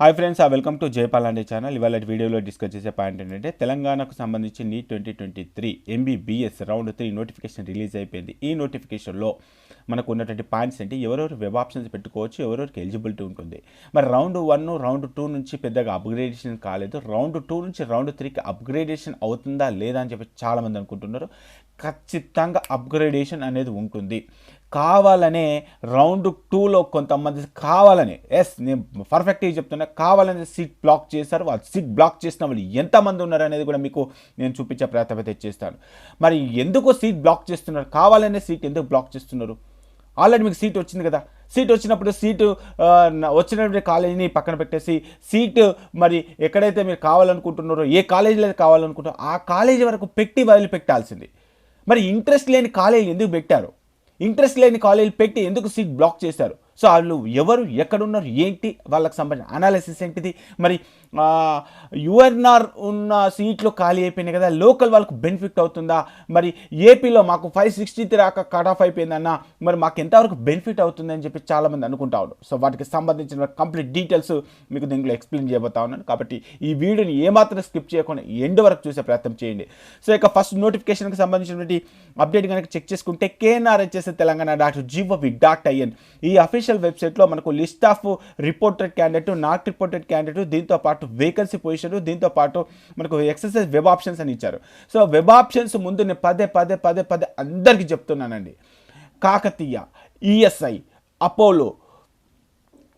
Hi friends, welcome to Jayapal channel. ఇవాళ వీడియోలో discuss చేసే పాయింట్ ఏంటంటే తెలంగాణకు సంబంధించి NEET 2023 MBBS round 3 notification release అయిపోయింది. ఈ నోటిఫికేషన్లో మనకు ఉన్నటువంటి పాయింట్స్ ఏంటి, ఎవరెవరు వెబ్ ఆప్షన్స్ పెట్టుకోవచ్చు, ఎవరెవరికి ఎలిజిబిలిటీ ఉంటుంది. మరి రౌండ్ 1 రౌండ్ 2 నుంచి పెద్దగా అప్గ్రేడేషన్ కాలేదు. రౌండ్ 2 నుంచి రౌండ్ 3కి అప్గ్రేడేషన్ అవుతుందా లేదా అని చెప్పి చాలామంది అనుకుంటున్నారు. ఖచ్చితంగా అప్గ్రేడేషన్ అనేది ఉంటుంది. కావాలనే రౌండ్ 2లో కొంతమంది కావాలని, నేను పర్ఫెక్ట్గా చెప్తున్నా, కావాలని సీట్ బ్లాక్ చేశారు. వాళ్ళు సీట్ బ్లాక్ చేసిన వాళ్ళు ఎంతమంది ఉన్నారు అనేది కూడా మీకు నేను చూపించే ప్రయత్నం అయితే చేస్తాను. మరి ఎందుకు సీట్ బ్లాక్ చేస్తున్నారు, కావాలనే సీట్ ఎందుకు బ్లాక్ చేస్తున్నారు? ఆల్రెడీ మీకు సీట్ వచ్చింది కదా. సీట్ వచ్చినప్పుడు సీటు వచ్చినటువంటి కాలేజీని పక్కన పెట్టేసి సీటు మరి ఎక్కడైతే మీరు కావాలనుకుంటున్నారో, ఏ కాలేజీలో కావాలనుకుంటారో ఆ కాలేజీ వరకు పెట్టి వదిలిపెట్టాల్సింది. మరి ఇంట్రెస్ట్ లేని కాలేజీ ఎందుకు పెట్టారు? ఇంట్రెస్ట్ లేని కాలేజీలు పెట్టి ఎందుకు సీట్ బ్లాక్ చేశారు? సో వాళ్ళు ఎవరు, ఎక్కడున్నారు, ఏంటి, వాళ్ళకి సంబంధించిన అనాలిసిస్ ఏంటిది? మరి యుఎన్ఆర్ ఉన్న సీట్లు ఖాళీ అయిపోయినాయి కదా, లోకల్ వాళ్ళకు బెనిఫిట్ అవుతుందా? మరి ఏపీలో మాకు 563 రాక కట్ ఆఫ్ అయిపోయిందన్న, మరి మాకు ఎంతవరకు బెనిఫిట్ అవుతుందని చెప్పి చాలామంది అనుకుంటా ఉన్నారు. సో వాటికి సంబంధించిన కంప్లీట్ డీటెయిల్స్ మీకు దీంట్లో ఎక్స్ప్లెయిన్ చేయబోతా ఉన్నాను. కాబట్టి ఈ వీడియోని ఏమాత్రం స్కిప్ చేయకుండా ఎండ్ వరకు చూసే ప్రయత్నం చేయండి. సో ఇక ఫస్ట్ నోటిఫికేషన్కి సంబంధించినటువంటి అప్డేట్ కనుక చెక్ చేసుకుంటే KNRHS Telangaana.gov.in ఈ అఫీషియల్ వెబ్సైట్లో మనకు list of reported candidate, not reported candidate, దీంతో పాటు వేకెన్సీ పొజిషన్, దీంతో పాటు మనకు ఎక్సర్సైజ్ వెబ్ ఆప్షన్స్ అని ఇచ్చారు. సో వెబ్ ఆప్షన్స్ ముందు నేను పదే అందరికీ చెప్తున్నానండి. కాకతీయ, ESI, అపోలో,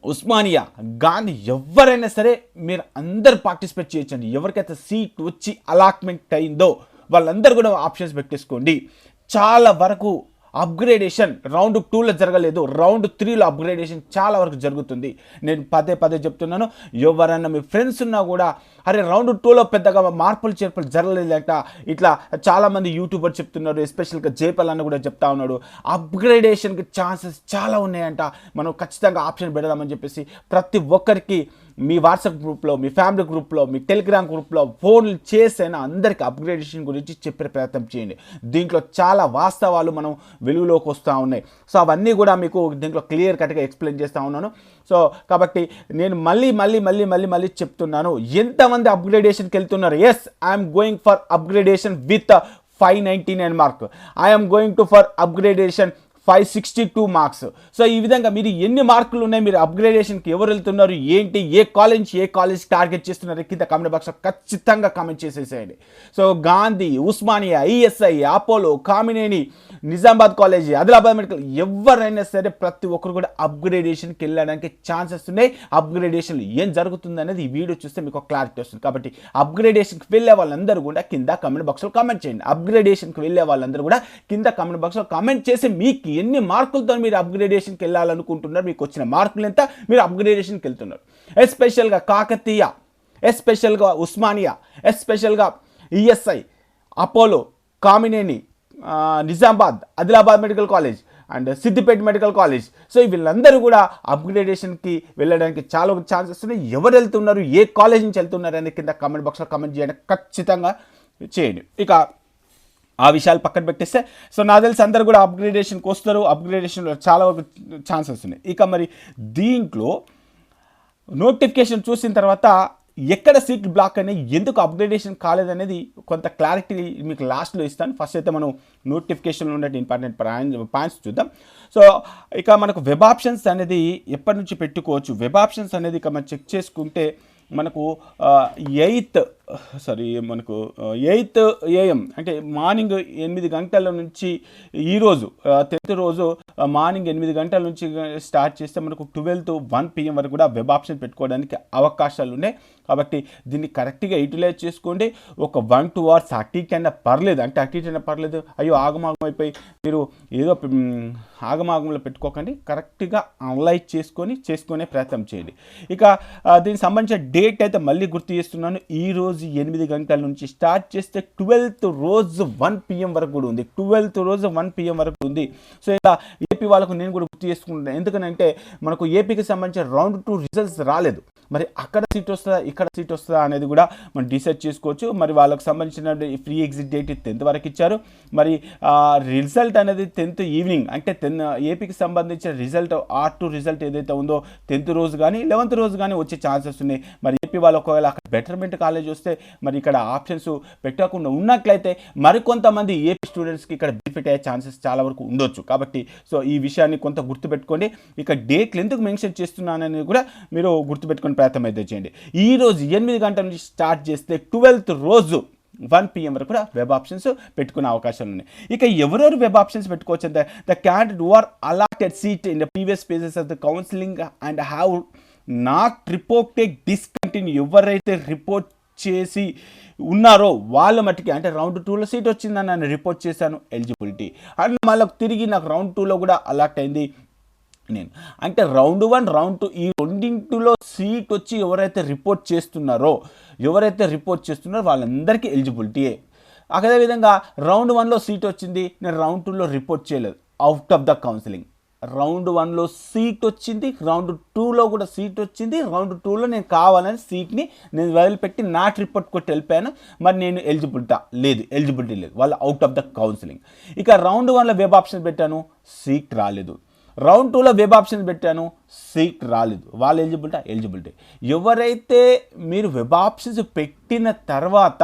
ఉస్మానియా, గాంధీ, ఎవరైనా సరే మీరు అందరు పార్టిసిపేట్ చేయొచ్చండి. ఎవరికైతే సీట్ వచ్చి అలాట్మెంట్ అయిందో వాళ్ళందరూ కూడా ఆప్షన్స్ పెట్టేసుకోండి. చాలా వరకు అప్గ్రేడేషన్ రౌండ్ 2లో జరగలేదు, రౌండ్ 3లో అప్గ్రేడేషన్ చాలా వరకు జరుగుతుంది. నేను పదే చెప్తున్నాను. ఎవరైనా మీ ఫ్రెండ్స్ ఉన్నా కూడా అరే రౌండ్ 2లో పెద్దగా మార్పులు చేర్పులు జరగలేదంట, ఇట్లా చాలామంది యూట్యూబర్ చెప్తున్నారు. ఎస్పెషల్గా జయపాల్ అన్న కూడా చెప్తా ఉన్నాడు, అప్గ్రేడేషన్కి ఛాన్సెస్ చాలా ఉన్నాయంట, మనం ఖచ్చితంగా ఆప్షన్ పెడదామని చెప్పేసి ప్రతి ఒక్కరికి మీ వాట్సాప్ గ్రూప్లో, మీ ఫ్యామిలీ గ్రూప్లో, మీ టెలిగ్రామ్ గ్రూప్లో ఫోన్లు చేసైనా అందరికీ అప్గ్రేడేషన్ గురించి చెప్పే ప్రయత్నం చేయండి. దీంట్లో చాలా వాస్తవాలు మనం వెలుగులోకి వస్తూ ఉన్నాయి. సో అవన్నీ కూడా మీకు దీంట్లో క్లియర్ కట్గా ఎక్స్ప్లెయిన్ చేస్తూ ఉన్నాను. సో కాబట్టి నేను మళ్ళీ చెప్తున్నాను, ఎంతమంది అప్గ్రేడేషన్కి వెళ్తున్నారు? I'm going for upgradation with 599 mark. I'm going to for upgradation 562 marks. So ఈ విధంగా మీరు ఎన్ని మార్కులు ఉన్నాయి, మీరు అప్గ్రేడేషన్కి ఎవరు వెళ్తున్నారు, ఏంటి, ఏ కాలేజ్ టార్గెట్ చేస్తున్నారు కింద కామెంట్ బాక్స్లో ఖచ్చితంగా కామెంట్ చేసేసేయండి. So Gandhi, Osmania, ESI, Apollo, Kamineni, Nizamabad college, Adilabad medical, ఎవరైనా సరే ప్రతి ఒక్కరు కూడా అప్గ్రేడేషన్కి వెళ్ళడానికి ఛాన్సెస్ ఉన్నాయి. అప్గ్రేడేషన్ ఏం జరుగుతుంది అనేది ఈ వీడియో చూస్తే మీకు క్లారిటీ వస్తుంది. కాబట్టి అప్గ్రేడేషన్కి వెళ్ళే వాళ్ళందరూ కూడా కింద కామెంట్ బాక్స్లో కామెంట్ చేయండి. అప్గ్రేడేషన్కి వెళ్ళే వాళ్ళందరూ కూడా కింద కామెంట్ బాక్స్లో కామెంట్ చేసి మీకు ఎన్ని మార్కులతో మీరు అప్గ్రేడేషన్కి వెళ్ళాలనుకుంటున్నారు, మీకు వచ్చిన మార్కులు ఎంత, మీరు అప్గ్రేడేషన్కి వెళ్తున్నారు. ఎస్పెషల్గా కాకతీయ, ఎస్పెషల్గా ఉస్మానియా, ఎస్పెషల్గా ESI, Apollo, Kamineni, Nizamabad, Adilabad medical college and Siddipet medical college. So వీళ్ళందరూ కూడా అప్గ్రేడేషన్కి వెళ్ళడానికి చాలా ఛాన్సెస్ ఉన్నాయి. ఎవరు వెళ్తున్నారు, ఏ కాలేజ్ నుంచి వెళ్తున్నారు అనేది కింద కామెంట్ బాక్స్లో కామెంట్ చేయండి, ఖచ్చితంగా చేయండి. ఇక ఆ విషయాలు పక్కన పెట్టేస్తే, సో నాకు తెలిసి అందరూ కూడా అప్గ్రేడేషన్కి వస్తారు. అప్గ్రేడేషన్లో చాలా వరకు ఛాన్సెస్ ఉన్నాయి. ఇక మరి దీంట్లో నోటిఫికేషన్ చూసిన తర్వాత ఎక్కడ సీట్ బ్లాక్ అనేది, ఎందుకు అప్గ్రేడేషన్ కాలేదనేది కొంత క్లారిటీ మీకు లాస్ట్లో ఇస్తాను. ఫస్ట్ అయితే మనం నోటిఫికేషన్లో ఉన్న ఇంపార్టెంట్ పాయింట్స్ చూద్దాం. సో ఇక మనకు వెబ్ ఆప్షన్స్ అనేది ఎప్పటి నుంచి పెట్టుకోవచ్చు, వెబ్ ఆప్షన్స్ అనేది ఇక మనం చెక్ చేసుకుంటే మనకు 8 AM అంటే మార్నింగ్ 8 గంటల నుంచి ఈరోజు 10th రోజు మార్నింగ్ 8 గంటల నుంచి స్టార్ట్ చేస్తే మనకు 12 to 1 PM వరకు కూడా వెబ్ ఆప్షన్ పెట్టుకోవడానికి అవకాశాలు ఉన్నాయి. కాబట్టి దీన్ని కరెక్ట్గా యూటిలైజ్ చేసుకోండి. ఒక 1-2 hours అటు అయినా పర్లేదు, అంటే అటు అయినా పర్లేదు, అయ్యో ఆగమాగం అయిపోయి మీరు ఏదో ఆగమాగంలో పెట్టుకోకండి. కరెక్ట్గా అనలైజ్ చేసుకునే ప్రయత్నం చేయండి. ఇక దీనికి సంబంధించిన డేట్ అయితే మళ్ళీ గుర్తు చేస్తున్నాను. ఈరోజు 8 గంటల నుంచి స్టార్ట్ చేస్తే 12th రోజు 1 PM వరకు కూడా ఉంది. 12th రోజు 1 PM వరకు ఉంది. సో ఇలా ఏపీ వాళ్ళకు నేను కూడా గుర్తు చేసుకుంటున్నాను. ఎందుకంటే మనకు ఏపీకి సంబంధించిన రౌండ్ 2 రిజల్ట్స్ రాలేదు. మరి అక్కడ సీట్ వస్తుందా ఇక్కడ సీట్ వస్తుందా అనేది కూడా మనం డిసైడ్ చేసుకోవచ్చు. మరి వాళ్ళకి సంబంధించిన ఫ్రీ ఎగ్జిట్ డేట్ 10th వరకు ఇచ్చారు. మరి రిజల్ట్ అనేది 10th ఈవినింగ్ అంటే ఏపీకి సంబంధించిన రిజల్ట్ R2 రిజల్ట్ ఏదైతే ఉందో 10th రోజు కానీ 11th రోజు కానీ వచ్చే ఛాన్సెస్ ఉన్నాయి. మరి ఏపీ వాళ్ళు ఒకవేళ అక్కడ బెటర్మెంట్ కాలేజ్ వస్తే మరి ఇక్కడ ఆప్షన్స్ పెట్టకుండా ఉన్నట్లయితే మరికొంతమంది ఏపీ స్టూడెంట్స్కి ఇక్కడ బెనిఫిట్ అయ్యే ఛాన్సెస్ చాలా వరకు ఉండొచ్చు. కాబట్టి సో ఈ విషయాన్ని కొంత గుర్తుపెట్టుకోండి. ఇక డేట్లు ఎందుకు మెన్షన్ చేస్తున్నానని కూడా మీరు గుర్తుపెట్టుకునే ప్రయత్నం అయితే చేయండి. ఈరోజు 8 గంటల నుంచి స్టార్ట్ చేస్తే 12th రోజు 1 PM వరకు కూడా వెబ్ ఆప్షన్స్ పెట్టుకునే అవకాశాలు ఉన్నాయి. ఇక ఎవరెవరు వెబ్ ఆప్షన్స్ పెట్టుకోవచ్చు అంటే the candidate who are allotted seat in the previous phases of the counselling and have not reported discontinue, ఎవరైతే రిపోర్ట్ చేసి ఉన్నారో వాళ్ళ మట్టుకి అంటే రౌండ్ 2లో సీట్ వచ్చిందని నేను రిపోర్ట్ చేశాను ఎలిజిబిలిటీ అండ్ మళ్ళీ తిరిగి నాకు రౌండ్ 2లో కూడా అలాట్ అయింది నేను అంటే రౌండ్ 1 రౌండ్ 2 ఈ రెండింటిలో సీట్ వచ్చి ఎవరైతే రిపోర్ట్ చేస్తున్నారో వాళ్ళందరికీ ఎలిజిబిలిటీయే. అదేవిధంగా రౌండ్ 1లో సీట్ వచ్చింది, నేను రౌండ్ 2లో రిపోర్ట్ చేయలేదు, out of the counselling. Round 1లో సీట్ వచ్చింది, రౌండ్ 2లో కూడా సీట్ వచ్చింది, రౌండ్ 2లో నేను కావాలని సీట్ని నేను వదిలిపెట్టి నాట్ రిపోర్ట్ కొట్టి వెళ్ళిపోయాను. మరి నేను ఎలిజిబిలిటీ లేదు, వాళ్ళు అవుట్ ఆఫ్ ద కౌన్సిలింగ్. ఇక రౌండ్ 1లో వెబ్ ఆప్షన్ పెట్టాను, సీట్ రాలేదు. రౌండ్ 2లో వెబ్ ఆప్షన్ పెట్టాను, సీట్ రాలేదు, వాళ్ళ ఎలిజిబిలిటీ. ఎవరైతే మీరు వెబ్ ఆప్షన్స్ పెట్టిన తర్వాత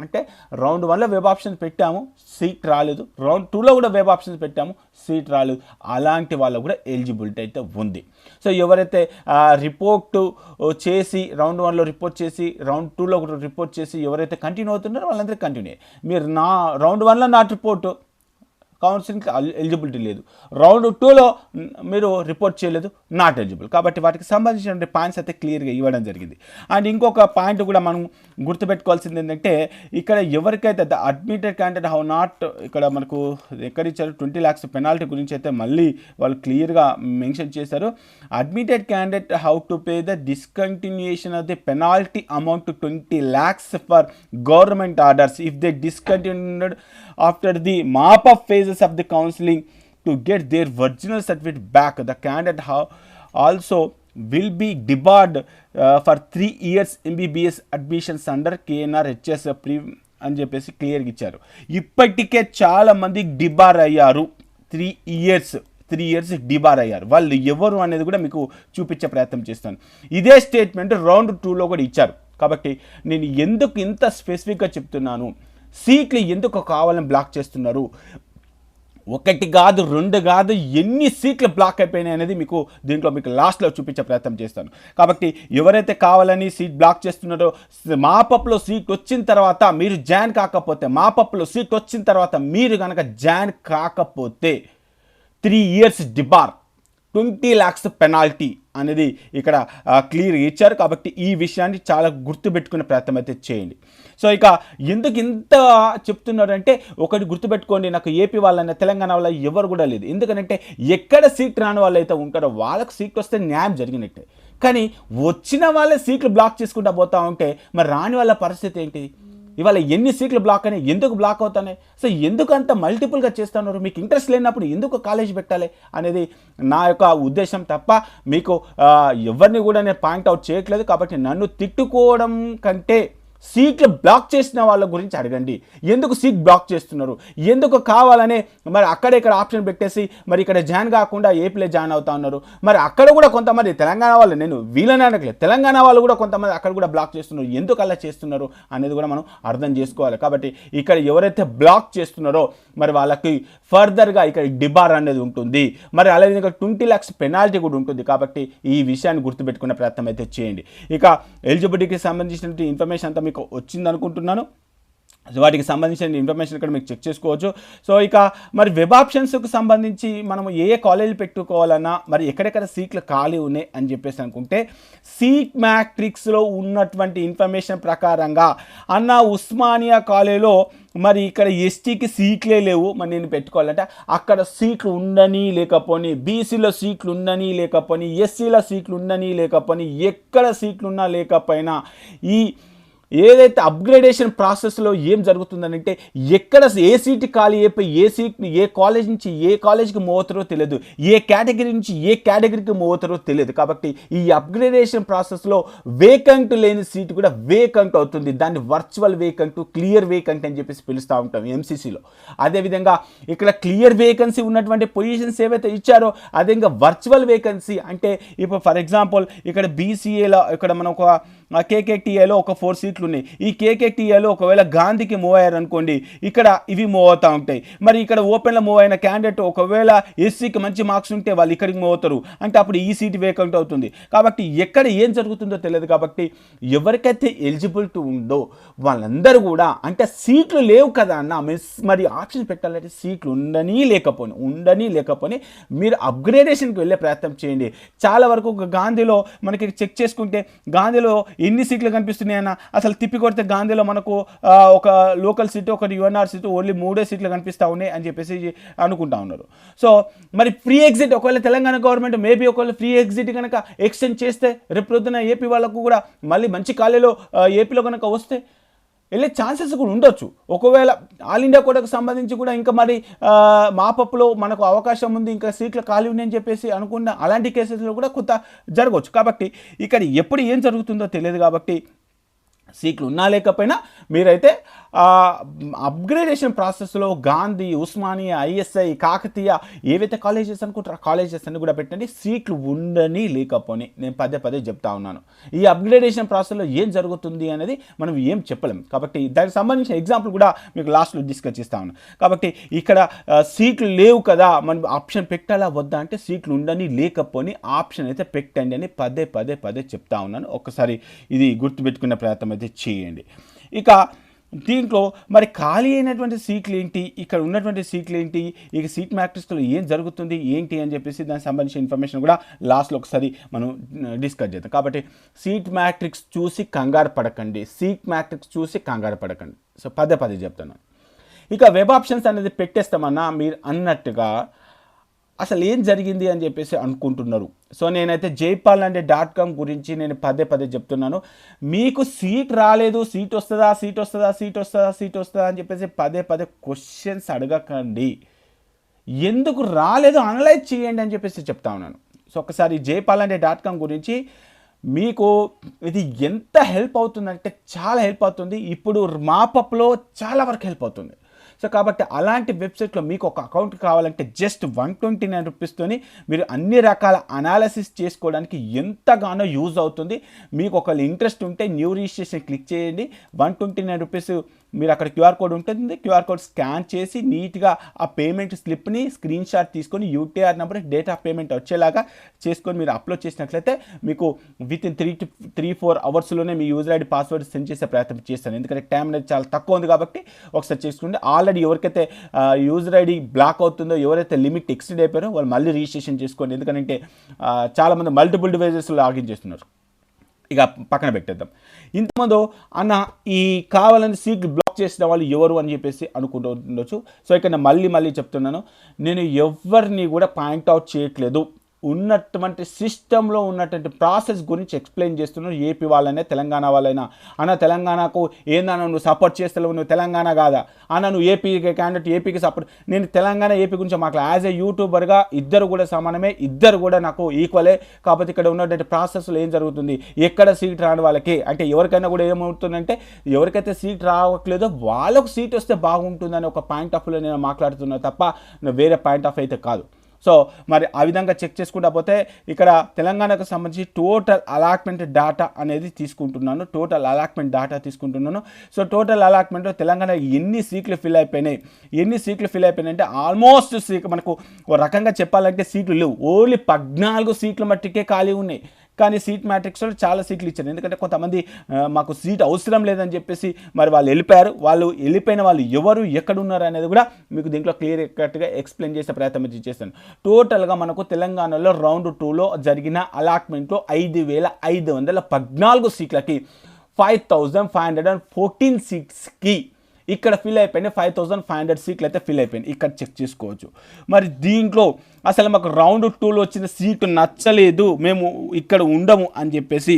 అంటే రౌండ్ 1లో వెబ్ ఆప్షన్స్ పెట్టాము, సీట్ రాలేదు, రౌండ్ 2లో కూడా వెబ్ ఆప్షన్స్ పెట్టాము, సీట్ రాలేదు, అలాంటి వాళ్ళకు కూడా ఎలిజిబిలిటీ అయితే ఉంది. సో ఎవరైతే రిపోర్ట్ చేసి రౌండ్ 1లో రిపోర్ట్ చేసి రౌండ్ 2లో కూడా రిపోర్ట్ చేసి ఎవరైతే కంటిన్యూ అవుతున్నారో వాళ్ళందరికీ కంటిన్యూ. మీరు రౌండ్ 1లో నాట్ రిపోర్ట్ కౌన్సిలింగ్ ఎలిజిబిలిటీ లేదు, రౌండ్ 2లో మీరు రిపోర్ట్ చేయలేదు, నాట్ ఎలిజిబుల్. కాబట్టి వాటికి సంబంధించిన పాయింట్స్ అయితే క్లియర్గా ఇవ్వడం జరిగింది. అండ్ ఇంకొక పాయింట్ కూడా మనం గుర్తుపెట్టుకోవాల్సింది ఏంటంటే ఇక్కడ ఎవరికైతే the admitted candidate how not ఇక్కడ మనకు ఎక్కడ ఇచ్చారు 20 lakhs పెనాల్టీ గురించి అయితే మళ్ళీ వాళ్ళు క్లియర్గా మెన్షన్ చేశారు. Admitted candidate how to pay the discontinuation of the penalty amount to 20 lakhs for government orders if they discontinued after the mop-up phases of the counseling to get their original certificate back. The candidate also will be debarred for 3 years MBBS admissions under KNR HS అని చెప్పేసి క్లియర్గా ఇచ్చారు. ఇప్పటికే చాలామంది debar అయ్యారు, 3 years debar అయ్యారు. వాళ్ళు ఎవరు అనేది కూడా మీకు చూపించే ప్రయత్నం చేస్తాను. ఇదే స్టేట్మెంట్ రౌండ్ 2లో కూడా ఇచ్చారు. కాబట్టి నేను ఎందుకు ఇంత స్పెసిఫిక్గా చెప్తున్నాను, సీట్లు ఎందుకు కావాలని బ్లాక్ చేస్తున్నారు, 1 కాదు 2 కాదు ఎన్ని సీట్లు బ్లాక్ అయిపోయినాయి అనేది దీంట్లో మీకు లాస్ట్లో చూపించే ప్రయత్నం చేస్తాను. కాబట్టి ఎవరైతే కావాలని సీట్ బ్లాక్ చేస్తున్నారో మాపప్లో సీట్ వచ్చిన తర్వాత మీరు జాయిన్ కాకపోతే, మాపప్లో సీట్ వచ్చిన తర్వాత మీరు కనుక జాయిన్ కాకపోతే 3 years డిబార్, 20 lakhs పెనాల్టీ అనేది ఇక్కడ క్లియర్గా ఇచ్చారు. కాబట్టి ఈ విషయాన్ని చాలా గుర్తుపెట్టుకునే ప్రయత్నం అయితే చేయండి. సో ఇక ఎందుకు ఇంత చెప్తున్నారంటే ఒకటి గుర్తుపెట్టుకోండి, నాకు ఏపీ వాళ్ళైనా తెలంగాణ వాళ్ళ ఎవరు కూడా లేదు. ఎందుకంటే ఎక్కడ సీట్ రాని వాళ్ళు అయితే ఉంటారో వాళ్ళకి సీట్ వస్తే న్యాయం జరిగినట్టే. కానీ వచ్చిన వాళ్ళే సీట్లు బ్లాక్ చేసుకుంటూ పోతూ ఉంటే మరి రాని వాళ్ళ పరిస్థితి ఏంటి? ఇవాళ ఎన్ని సీట్లు బ్లాక్ అని, ఎందుకు బ్లాక్ అవుతాయి, సో ఎందుకు అంత మల్టిపుల్గా చేస్తున్నారు, మీకు ఇంట్రెస్ట్ లేనప్పుడు ఎందుకు కాలేజ్ పెట్టాలి అనేది నా యొక్క ఉద్దేశం తప్ప మీకు ఎవరిని కూడా నేను పాయింట్అవుట్ చేయట్లేదు. కాబట్టి నన్ను తిట్టుకోవడం కంటే సీట్లు బ్లాక్ చేసిన వాళ్ళ గురించి అడగండి. ఎందుకు సీట్ బ్లాక్ చేస్తున్నారు, ఎందుకు కావాలనే మరి అక్కడ ఇక్కడ ఆప్షన్ పెట్టేసి మరి ఇక్కడ జాయిన్ కాకుండా ఏపీలో జాయిన్ అవుతా ఉన్నారు. మరి అక్కడ కూడా కొంతమంది తెలంగాణ వాళ్ళు, నేను వీళ్ళని అనట్లేదు, తెలంగాణ వాళ్ళు కూడా కొంతమంది అక్కడ కూడా బ్లాక్ చేస్తున్నారు. ఎందుకు అలా చేస్తున్నారు అనేది కూడా మనం అర్థం చేసుకోవాలి. కాబట్టి ఇక్కడ ఎవరైతే బ్లాక్ చేస్తున్నారో మరి వాళ్ళకి ఫర్దర్గా ఇక్కడ డిబార్ అనేది ఉంటుంది, మరి అలాగే 20 lakhs పెనాల్టీ కూడా ఉంటుంది. కాబట్టి ఈ విషయాన్ని గుర్తుపెట్టుకునే ప్రయత్నం అయితే చేయండి. ఇక ఎలిజిబిలిటీకి సంబంధించిన ఇన్ఫర్మేషన్ అంతా మీకు వచ్చింది అనుకుంటున్నాను. వాటికి సంబంధించిన ఇన్ఫర్మేషన్ ఇక్కడ మీకు చెక్ చేసుకోవచ్చు. సో ఇక మరి వెబ్ ఆప్షన్స్కి సంబంధించి మనం ఏ కాలేజీలు పెట్టుకోవాలన్నా మరి ఎక్కడెక్కడ సీట్లు ఖాళీ ఉన్నాయి అని చెప్పేసి అనుకుంటే సీట్ మ్యాట్రిక్స్లో ఉన్నటువంటి ఇన్ఫర్మేషన్ ప్రకారంగా అన్న ఉస్మానియా కాలేజీలో మరి ఇక్కడ ఎస్టీకి సీట్లే లేవు, మరి నేను పెట్టుకోవాలంటే అక్కడ సీట్లు ఉండని లేకపోని, బీసీలో సీట్లు ఉండని లేకపోని, ఎస్సీలో సీట్లు ఉండని లేకపోని, ఎక్కడ సీట్లు ఉన్నా లేకపోయినా ఈ ఏదైతే అప్గ్రేడేషన్ ప్రాసెస్లో ఏం జరుగుతుందంటే ఎక్కడ ఏ సీట్ ఖాళీ అయిపోయి ఏ సీట్ని ఏ కాలేజ్ నుంచి ఏ కాలేజ్కి మూవ్ అవుతారో తెలియదు, ఏ కేటగిరీ నుంచి ఏ కేటగిరీకి మూవ్ అవుతారో తెలియదు. కాబట్టి ఈ అప్గ్రేడేషన్ ప్రాసెస్లో వేకెంట్ లేని సీట్ కూడా వేకెంట్ అవుతుంది. దాన్ని వర్చువల్ వేకెంట్, క్లియర్ వేకెంట్ అని చెప్పేసి పిలుస్తూ ఉంటాం ఎంసీసీలో. అదేవిధంగా ఇక్కడ క్లియర్ వేకెన్సీ ఉన్నటువంటి పొజిషన్స్ ఏవైతే ఇచ్చారో అదేవిధంగా వర్చువల్ వేకెన్సీ అంటే ఇప్పుడు ఫర్ ఎగ్జాంపుల్ ఇక్కడ బీసీఏలో ఇక్కడ మనం ఒక కేకేటీఏలో ఒక 4 సీట్లు ఉన్నాయి. ఈ కేకేటీఏలో ఒకవేళ గాంధీకి మూవ్ అయ్యారు అనుకోండి, ఇక్కడ ఇవి మూవ్ అవుతూ ఉంటాయి. మరి ఇక్కడ ఓపెన్లో మూవ్ అయిన క్యాండిడేట్ ఒకవేళ ఎస్సీకి మంచి మార్క్స్ ఉంటే వాళ్ళు ఇక్కడికి మూవ్ అవుతారు, అంటే అప్పుడు ఈ సీట్ వేకెంట్ అవుతుంది. కాబట్టి ఎక్కడ ఏం జరుగుతుందో తెలియదు. కాబట్టి ఎవరికైతే ఎలిజిబిలిటీ ఉందో వాళ్ళందరూ కూడా అంటే సీట్లు లేవు కదా అన్న మరి ఆప్షన్ పెట్టాలంటే సీట్లు ఉండని లేకపోని మీరు అప్గ్రేడేషన్కి వెళ్ళే ప్రయత్నం చేయండి. చాలా వరకు గాంధీలో మనకి చెక్ చేసుకుంటే గాంధీలో ఎన్ని సీట్లు కనిపిస్తున్నాయన్న అసలు తిప్పి కొడితే గాంధీలో మనకు ఒక లోకల్ సీటు ఒకటి యుఎన్ఆర్ సీటు ఓన్లీ 3 సీట్లు కనిపిస్తూ ఉన్నాయి అని చెప్పేసి అనుకుంటా ఉన్నారు. సో మరి ఫ్రీ ఎగ్జిట్ ఒకవేళ తెలంగాణ గవర్నమెంట్ మేబీ ఒకవేళ ఫ్రీ ఎగ్జిట్ కనుక ఎక్స్టెండ్ చేస్తే రేపు పొద్దున ఏపీ వాళ్ళకు కూడా మళ్ళీ మంచి ఖాళీలో ఏపీలో కనుక వస్తే వెళ్ళే ఛాన్సెస్ కూడా ఉండొచ్చు. ఒకవేళ ఆల్ ఇండియా కోటాకు సంబంధించి కూడా ఇంకా మరి మాపప్లో మనకు అవకాశం ఉంది, ఇంకా సీట్లు ఖాళీ ఉన్నాయని చెప్పేసి అనుకున్న అలాంటి కేసెస్లో కూడా కొంత జరగవచ్చు. కాబట్టి ఇక్కడ ఎప్పుడు ఏం జరుగుతుందో తెలియదు. కాబట్టి సీట్లు ఉన్నా లేకపోయినా మీరైతే అప్గ్రేడేషన్ ప్రాసెస్లో గాంధీ, ఉస్మానియా, ఐఎస్ఐ, కాకతీయ ఏవైతే కాలేజెస్ అనుకుంటారో ఆ కాలేజెస్ అన్ని కూడా పెట్టండి. సీట్లు ఉండని లేకపోని నేను పదే చెప్తా ఉన్నాను. ఈ అప్గ్రేడేషన్ ప్రాసెస్లో ఏం జరుగుతుంది అనేది మనం ఏం చెప్పలేం. కాబట్టి దానికి సంబంధించిన ఎగ్జాంపుల్ కూడా మీకు లాస్ట్లో డిస్కస్ చేస్తా ఉన్నాను. కాబట్టి ఇక్కడ సీట్లు లేవు కదా మనం ఆప్షన్ పెట్టాలా వద్దా అంటే సీట్లు ఉండని లేకపోని ఆప్షన్ అయితే పెట్టండి అని పదే చెప్తా ఉన్నాను. ఒక్కసారి ఇది గుర్తుపెట్టుకునే ప్రయత్నం అయితే చేయండి. ఇక దీంట్లో మరి ఖాళీ అయినటువంటి సీట్లు ఏంటి, ఇక్కడ ఉన్నటువంటి సీట్లు ఏంటి, ఇక సీట్ మ్యాట్రిక్స్లో ఏం జరుగుతుంది ఏంటి అని చెప్పేసి దానికి సంబంధించిన ఇన్ఫర్మేషన్ కూడా లాస్ట్లో ఒకసారి మనం డిస్కస్ చేద్దాం. కాబట్టి సీట్ మ్యాట్రిక్స్ చూసి కంగారు పడకండి. సో పదే చెప్తాను. ఇక వెబ్ ఆప్షన్స్ అనేది పెట్టేస్తామన్నా మీరు అన్నట్టుగా అసలు ఏం జరిగింది అని చెప్పేసి అనుకుంటున్నారు. సో నేనైతే jaypalanade.com గురించి నేను పదే చెప్తున్నాను. మీకు సీట్ రాలేదు, సీట్ వస్తుందా అని చెప్పేసి పదే క్వశ్చన్స్ అడగకండి. ఎందుకు రాలేదు అనలైజ్ చేయండి అని చెప్పేసి చెప్తా ఉన్నాను. సో ఒకసారి jaypalanade.com గురించి మీకు ఇది ఎంత హెల్ప్ అవుతుందంటే చాలా హెల్ప్ అవుతుంది. ఇప్పుడు మాపప్లో చాలా వరకు హెల్ప్ అవుతుంది. సో కాబట్టి అలాంటి వెబ్సైట్లో మీకు ఒక అకౌంట్ కావాలంటే జస్ట్ 129 రూపీస్తోని మీరు అన్ని రకాల అనాలిసిస్ చేసుకోవడానికి ఎంతగానో యూజ్ అవుతుంది. మీకు ఒకవేళ ఇంట్రెస్ట్ ఉంటే న్యూ రిజిస్ట్రేషన్ క్లిక్ చేయండి. 129 రూపీస్ మీరు అక్కడ క్యూఆర్ కోడ్ ఉంటుంది. క్యూఆర్ కోడ్ స్కాన్ చేసి నీట్గా ఆ పేమెంట్ స్లిప్ని స్క్రీన్ షాట్ తీసుకొని UTR number date of payment వచ్చేలాగా చేసుకొని మీరు అప్లోడ్ చేసినట్లయితే మీకు విత్ ఇన్ 3 to 4 అవర్స్లోనే మీ యూజర్ ఐడి పాస్వర్డ్ సెండ్ చేసే ప్రయత్నం చేస్తాను. ఎందుకంటే టైం అనేది చాలా తక్కువ ఉంది కాబట్టి ఒకసారి చేసుకోండి. ఆల్రెడీ ఎవరికైతే యూజర్ ఐడి బ్లాక్ అవుతుందో, ఎవరైతే లిమిట్ ఎక్స్టెండ్ అయిపోయారో వాళ్ళు మళ్ళీ రిజిస్ట్రేషన్ చేసుకోండి. ఎందుకంటే చాలామంది మల్టిపుల్ డివైజెస్లో లాగిన్ చేస్తున్నారు. ఇక పక్కన పెట్టేద్దాం. ఇంతమంది అన్న ఈ కావాలని సీట్ బ్లాక్ చేసిన వాళ్ళు ఎవరు అని చెప్పేసి అనుకుంటూ ఉండొచ్చు. సో ఇక్కడ మళ్ళీ చెప్తున్నాను, నేను ఎవరిని కూడా పాయింట్అవుట్ చేయట్లేదు. ఉన్నటువంటి సిస్టంలో ఉన్నటువంటి ప్రాసెస్ గురించి ఎక్స్ప్లెయిన్ చేస్తున్నాను. ఏపీ వాళ్ళైనా తెలంగాణ వాళ్ళైనా అన్న తెలంగాణకు ఏందన్నా నువ్వు సపోర్ట్ చేస్తావు, నువ్వు తెలంగాణ కాదా అన్న, నువ్వు ఏపీకి క్యాండిడేట్ ఏపీకి సపోర్ట్. నేను తెలంగాణ ఏపీ గురించి మాకు యాజ్ ఏ యూట్యూబర్గా ఇద్దరు కూడా సమానమే, ఇద్దరు కూడా నాకు ఈక్వలే. కాకపోతే ఇక్కడ ఉన్నటువంటి ప్రాసెస్లో ఏం జరుగుతుంది, ఎక్కడ సీట్ రాని వాళ్ళకి అంటే ఎవరికైనా కూడా ఏమవుతుందంటే ఎవరికైతే సీట్ రావట్లేదో వాళ్ళకు సీట్ వస్తే బాగుంటుందని ఒక పాయింట్ ఆఫ్ వ్యూలో నేను మాట్లాడుతున్నా తప్ప వేరే పాయింట్ ఆఫ్ అయితే కాదు. సో మరి ఆ విధంగా చెక్ చేసుకుంటా పోతే ఇక్కడ తెలంగాణకు సంబంధించి టోటల్ అలాట్మెంట్ డేటా అనేది తీసుకుంటున్నాను. సో టోటల్ అలాట్మెంట్లో తెలంగాణ ఎన్ని సీట్లు ఫిల్ అయిపోయినాయి అంటే ఆల్మోస్ట్ మనకు ఒక రకంగా చెప్పాలంటే సీట్లు లేవు. ఓన్లీ 14 సీట్లు మట్టికే ఖాళీ ఉన్నాయి. కానీ సీట్ మ్యాట్రిక్స్లో చాలా సీట్లు ఇచ్చారు. ఎందుకంటే కొంతమంది మాకు సీట్ అవసరం లేదని చెప్పేసి మరి వాళ్ళు వెళ్ళిపోయారు. వాళ్ళు వెళ్ళిపోయిన వాళ్ళు ఎవరు ఎక్కడ ఉన్నారు అనేది కూడా మీకు దీంట్లో క్లియర్ కట్గా ఎక్స్ప్లెయిన్ చేసే ప్రయత్నం చేస్తాను. టోటల్గా మనకు తెలంగాణలో రౌండ్ 2లో జరిగిన అలాట్మెంట్లో 5,514 సీట్లకి 5,514 సీట్స్కి ఇక్కడ ఫిల్ అయిపోయినాయి. 5,500 సీట్లు అయితే ఫిల్ అయిపోయినాయి. ఇక్కడ చెక్ చేసుకోవచ్చు. మరి దీంట్లో అసలు మాకు రౌండ్ 2లో వచ్చిన సీటు నచ్చలేదు, మేము ఇక్కడ ఉండము అని చెప్పేసి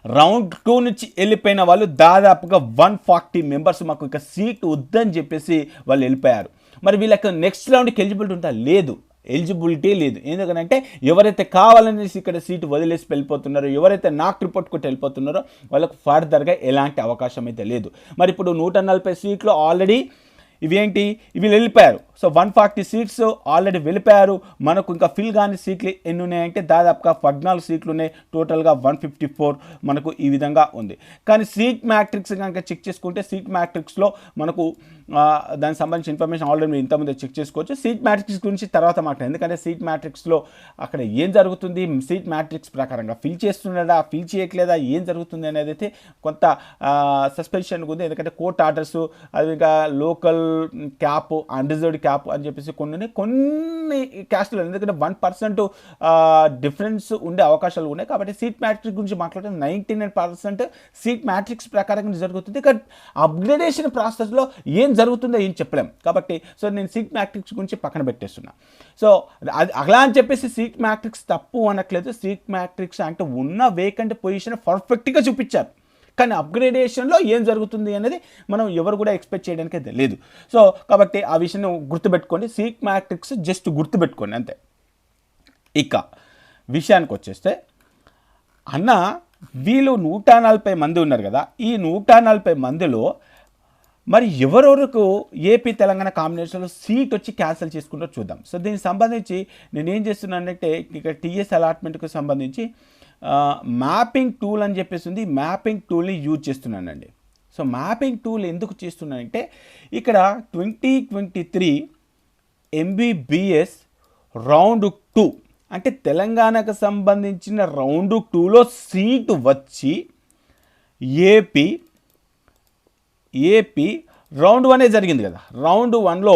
రౌండ్ 2 నుంచి వెళ్ళిపోయిన వాళ్ళు దాదాపుగా 140 మెంబర్స్ మాకు ఇక సీట్ వద్దని చెప్పేసి వాళ్ళు వెళ్ళిపోయారు. మరి వీళ్ళకి నెక్స్ట్ రౌండ్కి ఎలిజిబిలిటీ ఉందా? లేదు, ఎలిజిబిలిటీ లేదు. ఎందుకంటే ఎవరైతే కావాలనేసి ఇక్కడ సీటు వదిలేసి వెళ్ళిపోతున్నారో, ఎవరైతే నాకు రిపోర్ట్ కొట్టి వెళ్ళిపోతున్నారో వాళ్ళకు ఫర్దర్గా ఎలాంటి అవకాశం అయితే లేదు. మరి ఇప్పుడు 140 సీట్లు ఆల్రెడీ ఇవేంటి, ఇవి వెళ్ళిపోయారు. సో 140 సీట్స్ ఆల్రెడీ వెళ్ళిపోయారు. మనకు ఇంకా ఫిల్ కాని సీట్లు ఎన్ని ఉన్నాయంటే దాదాపుగా 14 సీట్లు ఉన్నాయి. టోటల్గా 154 మనకు ఈ విధంగా ఉంది. కానీ సీట్ మ్యాట్రిక్స్ కనుక చెక్ చేసుకుంటే సీట్ మ్యాట్రిక్స్లో మనకు దానికి సంబంధించిన ఇన్ఫర్మేషన్ ఆల్రెడీ మీరు ఇంతకుముందే చెక్ చేసుకోవచ్చు. సీట్ మ్యాట్రిక్స్ గురించి తర్వాత మాట్లాడారు, ఎందుకంటే సీట్ మ్యాట్రిక్స్లో అక్కడ ఏం జరుగుతుంది, సీట్ మ్యాట్రిక్స్ ప్రకారంగా ఫిల్ చేస్తున్నాడా, ఫిల్ చేయట్లేదా, ఏం జరుగుతుంది అనేది అయితే కొంత సస్పెన్షన్ ఉంది. ఎందుకంటే కోర్ట్ ఆర్డర్స్, అది ఇంకా లోకల్ క్యాప్, అన్రిజర్వ్డ్ క్యాప్ అని చెప్పేసి కొన్ని క్యాస్ట్లో, ఎందుకంటే 1% డిఫరెన్స్ ఉండే అవకాశాలు ఉన్నాయి. కాబట్టి సీట్ మ్యాట్రిక్స్ గురించి మాట్లాడితే 99% సీట్ మ్యాట్రిక్స్ ప్రకారంగా జరుగుతుంది. కానీ అప్గ్రేడేషన్ ప్రాసెస్లో ఏం జరుగుతుందో ఏం చెప్పలేం. కాబట్టి సో నేను సీట్ మ్యాట్రిక్స్ గురించి పక్కన పెట్టేస్తున్నా. సో అది అలా అని చెప్పేసి సీట్ మ్యాట్రిక్స్ తప్పు అనట్లేదు. సీట్ మ్యాట్రిక్స్ అంటే ఉన్న వేకెంట్ పొజిషన్ పర్ఫెక్ట్గా చూపించారు. కానీ అప్గ్రేడేషన్లో ఏం జరుగుతుంది అనేది మనం ఎవరు కూడా ఎక్స్పెక్ట్ చేయడానికి అయితే లేదు. సో కాబట్టి ఆ విషయాన్ని గుర్తుపెట్టుకోండి. సీట్ మ్యాట్రిక్స్ జస్ట్ గుర్తుపెట్టుకోండి అంతే. ఇక విషయానికి వచ్చేస్తే అన్న వీళ్ళు 140 మంది ఉన్నారు కదా, ఈ 140 మందిలో మరి ఎవరెవరకు ఏపీ తెలంగాణ కాంబినేషన్లో సీట్ వచ్చి క్యాన్సిల్ చేసుకుంటూ చూద్దాం. సో దీనికి సంబంధించి నేను ఏం చేస్తున్నానంటే ఇక్కడ టీఎస్ అలాట్మెంట్కి సంబంధించి మ్యాపింగ్ టూల్ అని చెప్పేసి ఉంది. మ్యాపింగ్ టూల్ని యూజ్ చేస్తున్నానండి. సో మ్యాపింగ్ టూల్ ఎందుకు చేస్తున్నానంటే ఇక్కడ 2023 MBBS రౌండ్ 2 అంటే తెలంగాణకు సంబంధించిన రౌండ్ 2లో సీటు వచ్చి ఏపీ రౌండ్ 1 జరిగింది కదా, రౌండ్ 1లో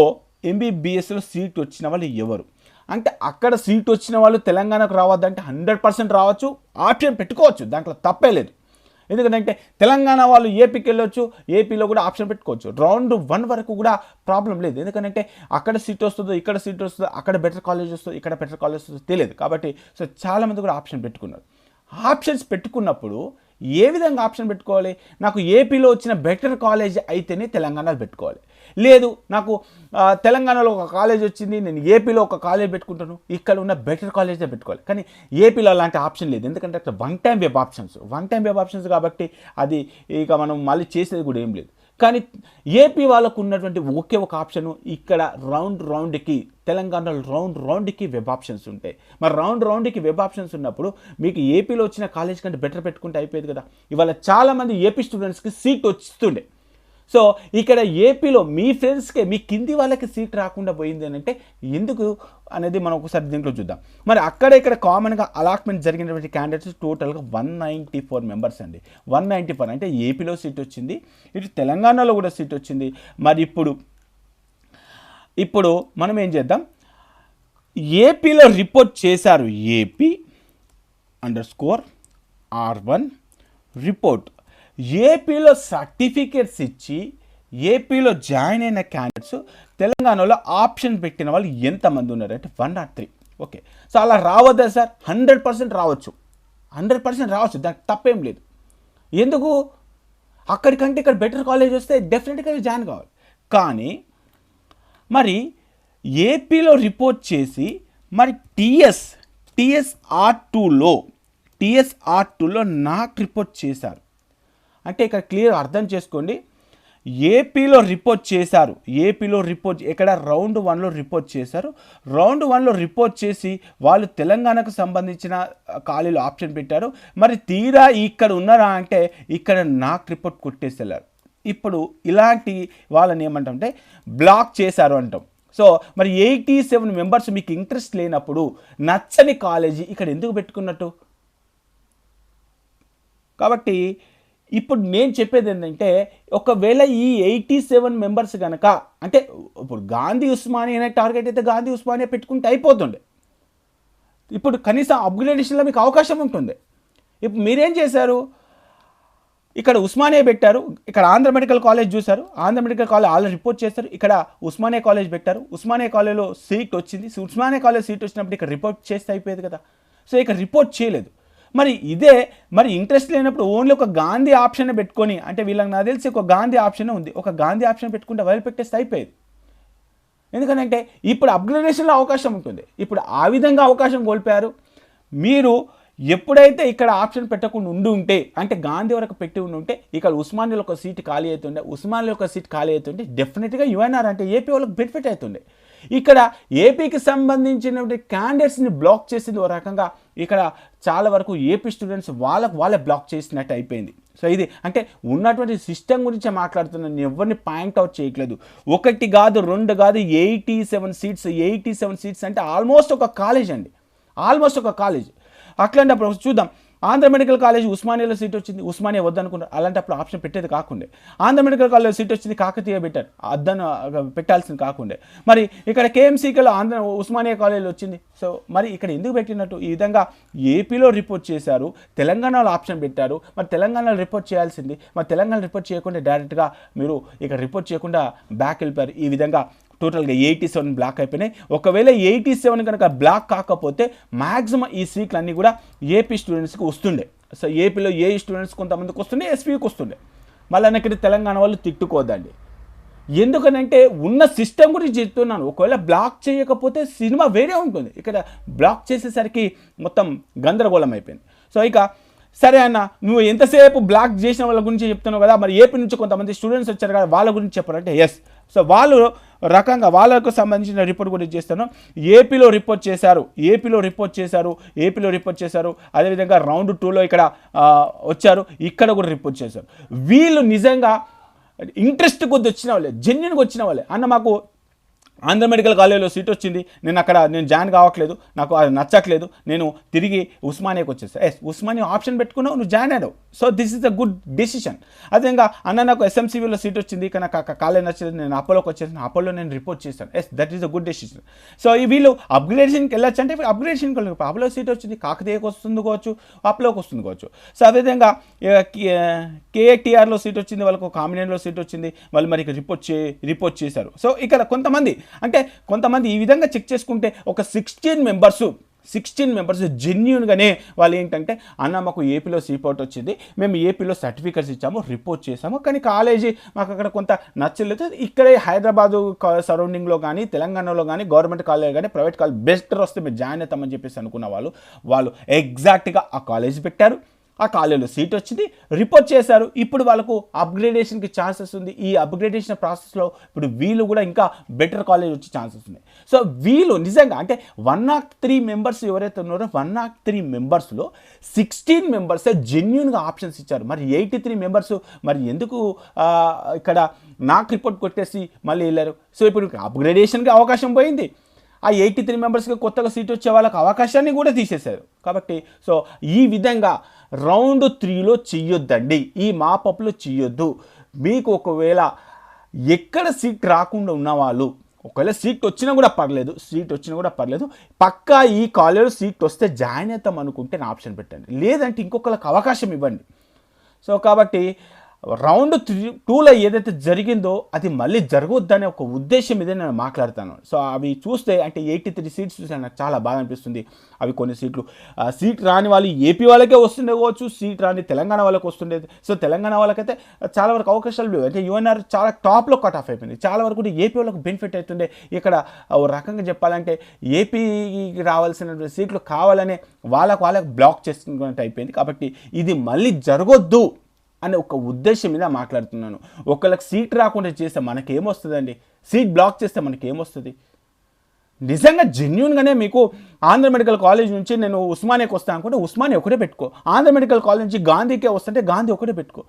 MBBSలో సీట్ వచ్చిన వాళ్ళు ఎవరు అంటే అక్కడ సీట్ వచ్చిన వాళ్ళు తెలంగాణకు రావద్దంటే 100% రావచ్చు, ఆప్షన్ పెట్టుకోవచ్చు, దాంట్లో తప్పే లేదు. ఎందుకంటే తెలంగాణ వాళ్ళు ఏపీకి వెళ్ళొచ్చు, ఏపీలో కూడా ఆప్షన్ పెట్టుకోవచ్చు. రౌండ్ 1 వరకు కూడా ప్రాబ్లం లేదు. ఎందుకంటే అక్కడ సీట్ వస్తుందో, ఇక్కడ సీట్ వస్తుందో, అక్కడ బెటర్ కాలేజ్ వస్తుందో, ఇక్కడ బెటర్ కాలేజ్ వస్తుందో తెలియదు. కాబట్టి సో చాలామంది కూడా ఆప్షన్ పెట్టుకున్నారు. ఆప్షన్స్ పెట్టుకున్నప్పుడు ఏ విధంగా ఆప్షన్ పెట్టుకోవాలి? నాకు ఏపీలో వచ్చిన బెటర్ కాలేజ్ అయితేనే తెలంగాణలో పెట్టుకోవాలి. లేదు నాకు తెలంగాణలో ఒక కాలేజ్ వచ్చింది, నేను ఏపీలో ఒక కాలేజ్ పెట్టుకుంటాను, ఇక్కడ ఉన్న బెటర్ కాలేజే పెట్టుకోవాలి. కానీ ఏపీలో అలాంటి ఆప్షన్ లేదు. ఎందుకంటే అక్కడ వన్ టైం వెబ్ ఆప్షన్స్ కాబట్టి అది ఇక మనం మళ్ళీ చేసేది కూడా ఏం లేదు. కానీ ఏపీ వాళ్ళకు ఉన్నటువంటి ఒకే ఒక ఆప్షను ఇక్కడ రౌండ్కి తెలంగాణలో రౌండ్కి వెబ్ ఆప్షన్స్ ఉంటాయి. మరి రౌండ్కి వెబ్ ఆప్షన్స్ ఉన్నప్పుడు మీకు ఏపీలో వచ్చిన కాలేజ్ కంటే బెటర్ పెట్టుకుంటే అయిపోయేది కదా. ఇవాళ చాలామంది ఏపీ స్టూడెంట్స్కి సీట్ వస్తుండే. సో ఇక్కడ ఏపీలో మీ ఫ్రెండ్స్కే, మీ కింది వాళ్ళకి సీట్ రాకుండా పోయింది అని అంటే ఎందుకు అనేది మనం ఒకసారి దీంట్లో చూద్దాం. మరి అక్కడ ఇక్కడ కామన్గా అలాట్మెంట్ జరిగినటువంటి క్యాండిడేట్స్ టోటల్గా 194 మెంబర్స్ అండి. 194 అంటే ఏపీలో సీట్ వచ్చింది, ఇటు తెలంగాణలో కూడా సీట్ వచ్చింది. మరి ఇప్పుడు మనం ఏం చేద్దాం, ఏపీలో రిపోర్ట్ చేశారు AP_R1 రిపోర్ట్. ఏపీలో సర్టిఫికేట్స్ ఇచ్చి ఏపీలో జాయిన్ అయిన క్యాండిడేట్స్ తెలంగాణలో ఆప్షన్ పెట్టిన వాళ్ళు ఎంతమంది ఉన్నారు అంటే 103. ఓకే, సో అలా రావద్దా సార్? 100% రావచ్చు, 100% రావచ్చు, దానికి తప్పేం లేదు. ఎందుకు? అక్కడికంటే ఇక్కడ బెటర్ కాలేజ్ వస్తే డెఫినెట్గా జాయిన్ కావాలి. కానీ మరి ఏపీలో రిపోర్ట్ చేసి మరి TSR2లో నాకు రిపోర్ట్ చేశారు అంటే ఇక్కడ క్లియర్ అర్థం చేసుకోండి. ఏపీలో రిపోర్ట్ చేశారు, ఎక్కడ రౌండ్ 1లో రిపోర్ట్ చేశారు. రౌండ్ 1లో రిపోర్ట్ చేసి వాళ్ళు తెలంగాణకు సంబంధించిన ఖాళీలు ఆప్షన్ పెట్టారు. మరి తీరా ఇక్కడ ఉన్నారా అంటే ఇక్కడ నాకు రిపోర్ట్ కొట్టేసి వెళ్ళారు. ఇప్పుడు ఇలాంటి వాళ్ళని ఏమంటామంటే బ్లాక్ చేశారు అంటాం. సో మరి 87 మెంబర్స్ మీకు ఇంట్రెస్ట్ లేనప్పుడు నచ్చని కాలేజీ ఇక్కడ ఎందుకు పెట్టుకున్నట్టు? కాబట్టి ఇప్పుడు నేను చెప్పేది ఏంటంటే ఒకవేళ ఈ 87 మెంబర్స్ కనుక అంటే ఇప్పుడు గాంధీ ఉస్మానియా అనే టార్గెట్ అయితే గాంధీ ఉస్మానియా పెట్టుకుంటే అయిపోతుండే. ఇప్పుడు కనీసం అప్గ్రేడేషన్లో మీకు అవకాశం ఉంటుంది. ఇప్పుడు మీరేం చేశారు, ఇక్కడ ఉస్మానియా పెట్టారు, ఇక్కడ ఆంధ్ర మెడికల్ కాలేజ్ చూశారు, Andhra medical college already report చేశారు, ఇక్కడ ఉస్మానియా కాలేజ్ పెట్టారు, ఉస్మానియా కాలేజ్లో సీట్ వచ్చింది, ఉస్మానియా కాలేజ్ సీట్ వచ్చినప్పుడు ఇక్కడ రిపోర్ట్ చేస్తే అయిపోయేది కదా. సో ఇక్కడ రిపోర్ట్ చేయలేదు. మరి ఇదే మరి ఇంట్రెస్ట్ లేనప్పుడు ఓన్లీ ఒక గాంధీ ఆప్షన్ పెట్టుకొని, అంటే వీళ్ళకి నాకు తెలిసి ఒక గాంధీ ఆప్షన్ ఉంది, ఒక గాంధీ ఆప్షన్ పెట్టుకుంటే వదిలిపెట్టేస్తే అయిపోయేది. ఎందుకంటే ఇప్పుడు అప్గ్రేడేషన్లో అవకాశం ఉంటుంది. ఇప్పుడు ఆ విధంగా అవకాశం కోల్పోయారు. మీరు ఎప్పుడైతే ఇక్కడ ఆప్షన్ పెట్టకుండా ఉంటే, అంటే గాంధీ వరకు పెట్టి ఉంటే ఇక్కడ ఉస్మానియాలో ఒక సీట్ ఖాళీ అవుతుండే, ఉస్మానియాలో ఒక సీట్ ఖాళీ అవుతుంటే డెఫినెట్గా యుఎన్ఆర్ అంటే ఏపీ వాళ్ళకి బెనిఫిట్ అవుతుండే. ఇక్కడ ఏపీకి సంబంధించినటువంటి క్యాండిడేట్స్ని బ్లాక్ చేసింది ఒక రకంగా. ఇక్కడ చాలా వరకు ఏపీ స్టూడెంట్స్ వాళ్ళే బ్లాక్ చేసినట్టు అయిపోయింది. సో ఇది అంటే ఉన్నటువంటి సిస్టమ్ గురించి మాట్లాడుతున్నాను, ఎవరిని పాయింట్ అవుట్ చేయట్లేదు. ఒకటి కాదు, రెండు కాదు, 87 సీట్స్ అంటే ఆల్మోస్ట్ ఒక కాలేజ్ అండి, ఆల్మోస్ట్ ఒక కాలేజ్. అట్లాంటప్పుడు చూద్దాం, ఆంధ్ర మెడికల్ కాలేజ్ ఉస్మానియాలో సీట్ వచ్చింది, ఉస్మానియా వద్దనుకున్నారు, అలాంటప్పుడు ఆప్షన్ పెట్టేది కాకుండే. ఆంధ్ర మెడికల్ కాలేజ్ సీట్ వచ్చింది, కాకతీయ పెట్టారు, అద్దను పెట్టాల్సింది కాకుండే. మరి ఇక్కడ కేఎంసీలో ఉస్మానియా కాలేజ్ వచ్చింది. సో మరి ఇక్కడ ఎందుకు పెట్టినట్టు? ఈ విధంగా ఏపీలో రిపోర్ట్ చేశారు, తెలంగాణలో ఆప్షన్ పెట్టారు. మరి తెలంగాణలో రిపోర్ట్ చేయాల్సింది, మరి తెలంగాణ రిపోర్ట్ చేయకుండా డైరెక్ట్గా మీరు ఇక్కడ రిపోర్ట్ చేయకుండా బ్యాక్ వెళ్ళిపోయారు. ఈ విధంగా టోటల్గా 87 బ్లాక్ అయిపోయినాయి. ఒకవేళ 87 కనుక బ్లాక్ కాకపోతే మ్యాక్సిమం ఈ సీట్లు అన్నీ కూడా ఏపీ స్టూడెంట్స్కి వస్తుండే. సో ఏపీలో ఏ స్టూడెంట్స్ కొంతమందికి వస్తుండే, ఎస్పీకి వస్తుండే. మళ్ళీ ఇక్కడ తెలంగాణ వాళ్ళు తిట్టుకోవద్దండి. ఎందుకనంటే ఉన్న సిస్టమ్ గురించి చెప్తున్నాను. ఒకవేళ బ్లాక్ చేయకపోతే సినిమా వేరే ఉంటుంది, ఇక్కడ బ్లాక్ చేసేసరికి మొత్తం గందరగోళం అయిపోయింది. సో ఇక సరే అన్న, నువ్వు ఎంతసేపు బ్లాక్ చేసిన వాళ్ళ గురించి చెప్తున్నావు కదా, మరి ఏపీ నుంచి కొంతమంది స్టూడెంట్స్ వచ్చారు కదా, వాళ్ళ గురించి చెప్పారంటే ఎస్. సో వాళ్ళు రకంగా వాళ్ళకు సంబంధించిన రిపోర్ట్ గురించి చేస్తాను. ఏపీలో రిపోర్ట్ చేశారు. అదేవిధంగా రౌండ్ 2లో ఇక్కడ వచ్చారు, ఇక్కడ కూడా రిపోర్ట్ చేశారు. వీళ్ళు నిజంగా ఇంట్రెస్ట్ కొద్ది వచ్చిన వాళ్ళే, జెన్యున్గా వచ్చిన వాళ్ళే. అన్న మాకు ఆంధ్ర మెడికల్ కాలేజ్లో సీట్ వచ్చింది, నేను జాయిన్ కావట్లేదు, నాకు అది నచ్చట్లేదు, నేను తిరిగి ఉస్మానియాకి వచ్చేస్తాను. ఉస్మానియా ఆప్షన్ పెట్టుకున్నావు, నువ్వు జాయిన్ అయ్యావు. So this is a good decision. అదేవిధంగా అన్న నాకు ఎస్ఎంసీవీలో సీట్ వచ్చింది, కానీ నాకు కాలేజ్ నచ్చలేదు, నేను అపోలోకి వచ్చేసాను, అపోలో నేను రిపోర్ట్ చేశాను. That is a good decision. So వీళ్ళు అప్గ్రేడేషన్కి వెళ్ళొచ్చు అంటే అప్గ్రేడేషన్కి వెళ్ళి అపోలో సీట్ వచ్చింది, కాకతీయకు వస్తుంది కావచ్చు, అపోలోకి వస్తుంది కావచ్చు. సో అదేవిధంగా కేఐటీఆర్లో సీట్ వచ్చింది, వాళ్ళకు కామినేన్లో సీట్ వచ్చింది, వాళ్ళు మరి రిపోర్ట్ చేశారు. సో ఇక్కడ కొంతమంది ఈ విధంగా చెక్ చేసుకుంటే ఒక 16 మెంబర్స్ జెన్యూన్గానే వాళ్ళు ఏంటంటే, అన్న మాకు ఏపీలో సీపోర్ట్ వచ్చింది, మేము ఏపీలో సర్టిఫికెట్స్ ఇచ్చాము, రిపోర్ట్ చేసాము, కానీ కాలేజీ మాకు అక్కడ కొంత నచ్చలేదు, ఇక్కడే హైదరాబాదు సరౌండింగ్లో కానీ తెలంగాణలో కానీ గవర్నమెంట్ కాలేజ్ కానీ ప్రైవేట్ కాలేజ్ బెస్టర్ వస్తే మీరు జాయిన్ అవుతామని చెప్పేసి అనుకున్న వాళ్ళు ఎగ్జాక్ట్గా ఆ కాలేజ్ పెట్టారు, ఆ కాలేజీలో సీట్ వచ్చింది, రిపోర్ట్ చేశారు. ఇప్పుడు వాళ్ళకు అప్గ్రేడేషన్కి ఛాన్సెస్ ఉంది. ఈ అప్గ్రేడేషన్ ప్రాసెస్లో ఇప్పుడు వీళ్ళు కూడా ఇంకా బెటర్ కాలేజ్ వచ్చే ఛాన్సెస్ ఉన్నాయి. సో వీళ్ళు నిజంగా అంటే 103 మెంబర్స్ ఎవరైతే ఉన్నారో 103 మెంబర్స్లో 16 మెంబర్సే జెన్యున్గా ఆప్షన్స్ ఇచ్చారు. మరి 83 మెంబర్స్ మరి ఎందుకు ఇక్కడ నాకు రిపోర్ట్ కొట్టేసి మళ్ళీ వెళ్ళారు? సో ఇప్పుడు అప్గ్రేడేషన్కి అవకాశం పోయింది, ఆ 83 మెంబర్స్కి కొత్తగా సీట్ వచ్చే వాళ్ళకి అవకాశాన్ని కూడా తీసేశారు. కాబట్టి సో ఈ విధంగా రౌండ్ 3లో చెయ్యొద్దండి, ఈ మాపప్లో చెయ్యొద్దు. మీకు ఒకవేళ ఎక్కడ సీట్ రాకుండా ఉన్నవాళ్ళు, ఒకవేళ సీట్ వచ్చినా కూడా పర్లేదు, పక్కా ఈ కాలేజ్లో సీట్ వస్తే జాయిన్ అవుతాం అనుకుంటే నా ఆప్షన్ పెట్టండి, లేదంటే ఇంకొకరికి అవకాశం ఇవ్వండి. సో కాబట్టి రౌండ్ 2లో ఏదైతే జరిగిందో అది మళ్ళీ జరగొద్దనే ఒక ఉద్దేశం మీద నేను మాట్లాడతాను. సో అవి చూస్తే అంటే 83 సీట్స్ చూస్తే నాకు చాలా బాగా అనిపిస్తుంది. అవి కొన్ని సీట్ రాని వాళ్ళు ఏపీ వాళ్ళకే వస్తుండే కావచ్చు, సీట్ రాని తెలంగాణ వాళ్ళకి వస్తుండేది. సో తెలంగాణ వాళ్ళకైతే చాలా వరకు అవకాశాలు లేవు, అంటే యుఎన్ఆర్ చాలా టాప్లో కట్ ఆఫ్ అయిపోయింది, చాలా వరకు కూడా ఏపీ వాళ్ళకి బెనిఫిట్ అవుతుండే. ఇక్కడ ఒక రకంగా చెప్పాలంటే ఏపీకి రావాల్సిన సీట్లు కావాలనే వాళ్ళకు బ్లాక్ చేసుకున్నట్టు అయిపోయింది. కాబట్టి ఇది మళ్ళీ జరగొద్దు అనే ఒక ఉద్దేశం మీద మాట్లాడుతున్నాను. ఒకళ్ళకి సీట్ రాకుండా చేస్తే మనకేమొస్తుందండి? సీట్ బ్లాక్ చేస్తే మనకేమొస్తుంది? నిజంగా జెన్యున్గానే మీకు ఆంధ్ర మెడికల్ కాలేజ్ నుంచి నేను ఉస్మానియాకి వస్తాను అనుకుంటే ఉస్మానియా ఒకటే పెట్టుకో, ఆంధ్ర మెడికల్ కాలేజ్ నుంచి గాంధీకే వస్తుంటే గాంధీ ఒకటే పెట్టుకో.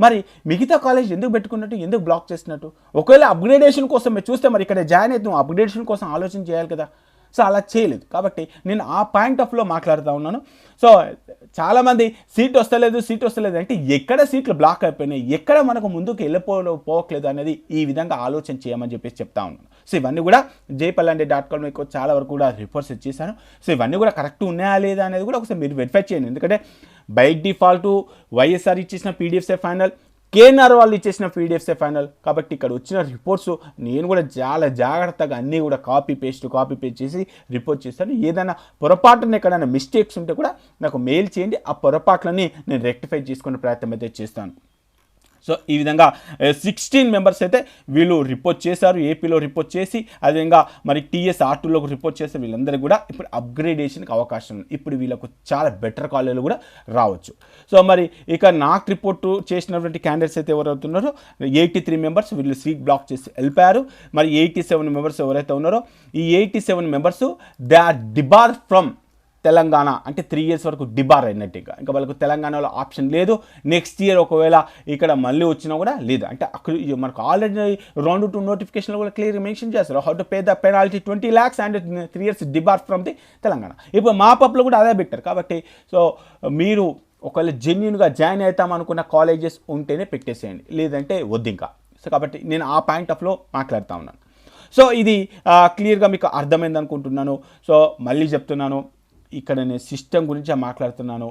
మరి మిగతా కాలేజ్ ఎందుకు పెట్టుకున్నట్టు, ఎందుకు బ్లాక్ చేసినట్టు? ఒకవేళ అప్గ్రేడేషన్ కోసం మీరు చూస్తే మరి ఇక్కడ జాయిన్ అయితే అప్గ్రేడేషన్ కోసం ఆలోచన చేయాలి కదా. సో అలా చేయలేదు. కాబట్టి నేను ఆ పాయింట్ ఆఫ్లో మాట్లాడుతూ ఉన్నాను. సో చాలామంది సీట్ వస్తలేదు అంటే ఎక్కడ సీట్లు బ్లాక్ అయిపోయినాయి, ఎక్కడ మనకు ముందుకు పోవట్లేదు అనేది ఈ విధంగా ఆలోచన చేయమని చెప్పేసి చెప్తా ఉన్నాను. సో ఇవన్నీ కూడా jpalande.com మీకు చాలా వరకు కూడా రిపోర్ట్స్ ఇచ్చేసాను. సో ఇవన్నీ కూడా కరెక్ట్ ఉన్నాయా లేదా అనేది కూడా ఒకసారి మీరు వెరిఫై చేయండి. ఎందుకంటే బై డిఫాల్ట్ వైఎస్ఆర్ ఇచ్చేసిన పీడిఎఫ్సే ఫైనల్, కేఎన్ఆర్ వాళ్ళు ఇచ్చేసిన పీడిఎఫ్సే ఫైనల్. కాబట్టి ఇక్కడ వచ్చిన రిపోర్ట్స్ నేను కూడా చాలా జాగ్రత్తగా అన్నీ కూడా కాపీ పేస్ట్ చేసి రిపోర్ట్ చేస్తాను. ఏదైనా పొరపాటున ఎక్కడైనా మిస్టేక్స్ ఉంటే కూడా నాకు మెయిల్ చేయండి, ఆ పొరపాట్లని నేను రెక్టిఫై చేసుకునే ప్రయత్నం అయితే చేస్తాను. సో ఈ విధంగా 16 మెంబర్స్ అయితే వీళ్ళు రిపోర్ట్ చేశారు, ఏపీలో రిపోర్ట్ చేసి అదేవిధంగా మరి టీఎస్ R2లోకి రిపోర్ట్ చేస్తే వీళ్ళందరికీ కూడా ఇప్పుడు అప్గ్రేడేషన్కి అవకాశం ఉంది. ఇప్పుడు వీళ్ళకు చాలా బెటర్ కాలేజీలు కూడా రావచ్చు. సో మరి ఇక నాకు రిపోర్ట్ చేసినటువంటి క్యాండిడేట్స్ అయితే ఎవరైతున్నారో 83 మెంబర్స్ వీళ్ళు సీట్ బ్లాక్ చేసి వెళ్ళిపోయారు. మరి 87 మెంబర్స్ ఎవరైతే ఉన్నారో ఈ 87 members they are debar from Telangana, అంటే 3 years వరకు డిబార్ అయినట్టు. ఇంకా వాళ్ళకు తెలంగాణలో ఆప్షన్ లేదు. నెక్స్ట్ ఇయర్ ఒకవేళ ఇక్కడ మళ్ళీ వచ్చినా కూడా లేదు. అంటే అక్కడ మనకు ఆల్రెడీ రౌండ్ 2 నోటిఫికేషన్లో కూడా క్లియర్ మెన్షన్ చేస్తారు, how to pay the penalty 20 lakhs and 3 years debar from the Telangana. ఇప్పుడు మా పప్లో కూడా అదే పెట్టారు. కాబట్టి సో మీరు ఒకవేళ జెన్యున్గా జాయిన్ అవుతాం అనుకున్న కాలేజెస్ ఉంటేనే పెట్టేసేయండి, లేదంటే వద్దు ఇంకా. సో కాబట్టి నేను ఆ పాయింట్ ఆఫ్లో మాట్లాడుతూ ఉన్నాను. సో ఇది క్లియర్గా మీకు అర్థమైంది అనుకుంటున్నాను. సో మళ్ళీ చెప్తున్నాను, ఇక్కడ నేను సిస్టమ్ గురించి మాట్లాడుతున్నాను.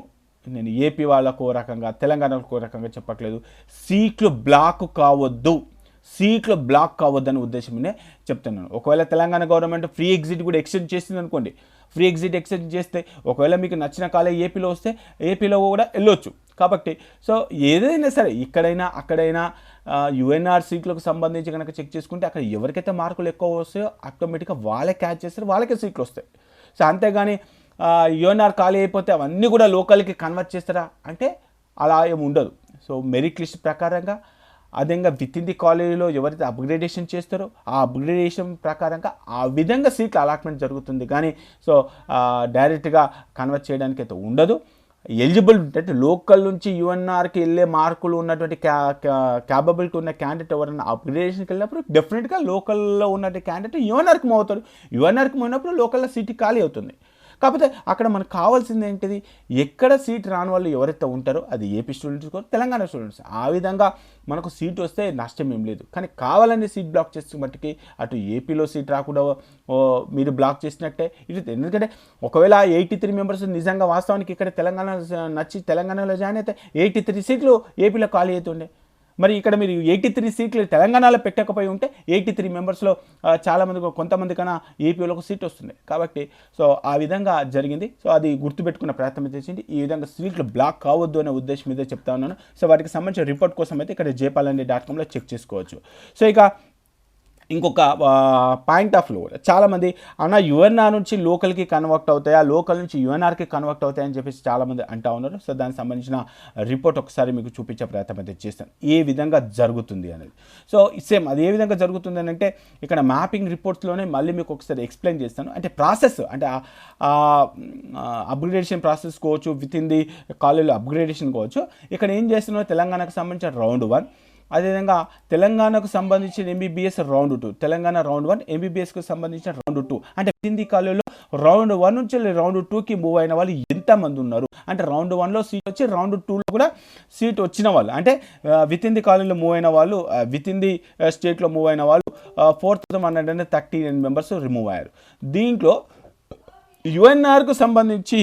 నేను ఏపీ వాళ్ళకు ఓ రకంగా తెలంగాణకు ఓ రకంగా చెప్పట్లేదు. సీట్లు బ్లాక్ కావద్దు అనే ఉద్దేశంనే చెప్తున్నాను. ఒకవేళ తెలంగాణ గవర్నమెంట్ ఫ్రీ ఎగ్జిట్ కూడా ఎక్స్టెండ్ చేసింది అనుకోండి, ఫ్రీ ఎగ్జిట్ ఎక్స్టెండ్ చేస్తే ఒకవేళ మీకు నచ్చిన కాలేజ్ ఏపీలో వస్తే ఏపీలో కూడా వెళ్ళొచ్చు. కాబట్టి సో ఏదైనా సరే ఇక్కడైనా అక్కడైనా యుఎన్ఆర్ సీట్లకు సంబంధించి కనుక చెక్ చేసుకుంటే అక్కడ ఎవరికైతే మార్కులు ఎక్కువ వస్తాయో ఆటోమేటిక్గా వాళ్ళే క్యాచ్ చేస్తారు, వాళ్ళకే సీట్లు వస్తాయి. సో అంతేగాని యుఎన్ఆర్ ఖాళీ అయిపోతే అవన్నీ కూడా లోకల్కి కన్వర్ట్ చేస్తారా అంటే అలా ఏమి ఉండదు. సో మెరిట్ లిస్ట్ ప్రకారంగా అదేవిధంగా విత్ ఇన్ ది కాలేజీలో ఎవరైతే అప్గ్రేడేషన్ చేస్తారో ఆ అప్గ్రేడేషన్ ప్రకారంగా ఆ విధంగా సీట్ల అలాట్మెంట్ జరుగుతుంది. కానీ సో డైరెక్ట్గా కన్వర్ట్ చేయడానికి అయితే ఉండదు. ఎలిజిబుల్ అంటే లోకల్ నుంచి యుఎన్ఆర్కి వెళ్ళే మార్కులు ఉన్నటువంటి క్యాపబిలిటీ ఉన్న క్యాండిడేట్ ఎవరైనా అప్గ్రేడేషన్కి వెళ్ళినప్పుడు డెఫినెట్గా లోకల్లో ఉన్నటువంటి క్యాండిడేట్ యుఎన్ఆర్కి మూవ్ అవుతాడు. యుఎన్ఆర్కి మూవినప్పుడు లోకల్లో సీట్ ఖాళీ అవుతుంది. కాకపోతే అక్కడ మనకు కావాల్సింది ఏంటిది, ఎక్కడ సీట్ రాని వాళ్ళు ఎవరైతే ఉంటారో అది ఏపీ స్టూడెంట్స్ కూడా తెలంగాణ స్టూడెంట్స్. ఆ విధంగా మనకు సీట్ వస్తే నష్టం ఏం లేదు. కానీ కావాలని సీట్ బ్లాక్ చేస్తే మట్టుకి అటు ఏపీలో సీట్ రాకుండా మీరు బ్లాక్ చేసినట్టే ఇటు. ఎందుకంటే ఒకవేళ 83 మెంబర్స్ నిజంగా వాస్తవానికి ఇక్కడ తెలంగాణ నచ్చి తెలంగాణలో జాయిన్ అయితే 83 సీట్లు ఏపీలో ఖాళీ అవుతుండే. మరి ఇక్కడ మీరు 83 సీట్లు తెలంగాణలో పెట్టకపోయి ఉంటే 83 మెంబర్స్లో చాలామంది కొంతమంది కన్నా ఏపీలోకి సీట్ వస్తుంది. కాబట్టి సో ఆ విధంగా జరిగింది. సో అది గుర్తుపెట్టుకున్న ప్రయత్నం చేసింది. ఈ విధంగా సీట్లు బ్లాక్ కావద్దు అనే ఉద్దేశం మీద చెప్తా ఉన్నాను. సో వాటికి సంబంధించిన రిపోర్ట్ కోసం అయితే ఇక్కడ jpalanడి.comలో చెక్ చేసుకోవచ్చు. సో ఇక ఇంకొక పాయింట్ ఆఫ్ వ్యూ కూడా చాలామంది అన్న యుఎన్ఆర్ నుంచి లోకల్కి కన్వర్ట్ అవుతాయా, లోకల్ నుంచి యుఎన్ఆర్కి కన్వర్ట్ అవుతాయని చెప్పేసి చాలామంది అంటూ ఉన్నారు. సో దానికి సంబంధించిన రిపోర్ట్ ఒకసారి మీకు చూపించే ప్రయత్నం అయితే చేస్తాను, ఏ విధంగా జరుగుతుంది అనేది. సో సేమ్ అది ఏ విధంగా జరుగుతుంది అని అంటే ఇక్కడ మ్యాపింగ్ రిపోర్ట్స్లోనే మళ్ళీ మీకు ఒకసారి ఎక్స్ప్లెయిన్ చేస్తాను. అంటే ప్రాసెస్ అంటే అప్గ్రేడేషన్ ప్రాసెస్ కావచ్చు, విత్ ఇన్ ది కాలేజీలో అప్గ్రేడేషన్ కావచ్చు. ఇక్కడ ఏం చేస్తున్నారో తెలంగాణకు సంబంధించిన రౌండ్ 1, అదేవిధంగా తెలంగాణకు సంబంధించిన ఎంబీబీఎస్ రౌండ్ 2, తెలంగాణ రౌండ్ 1, ఎంబీబీఎస్కి సంబంధించిన రౌండ్ 2. అంటే విత్ ఇన్ కాలేజీలో రౌండ్ 1 నుంచి రౌండ్ 2కి మూవ్ అయిన వాళ్ళు ఎంతమంది ఉన్నారు అంటే రౌండ్ 1లో సీట్ వచ్చి రౌండ్ 2లో కూడా సీట్ వచ్చిన వాళ్ళు, అంటే విత్ ఇన్ ది కాలేజీలో మూవ్ అయిన వాళ్ళు, విత్ ఇన్ ది స్టేట్లో మూవ్ అయిన వాళ్ళు 4139 మెంబర్స్ రిమూవ్ అయ్యారు. దీంట్లో యుఎన్ఆర్కు సంబంధించి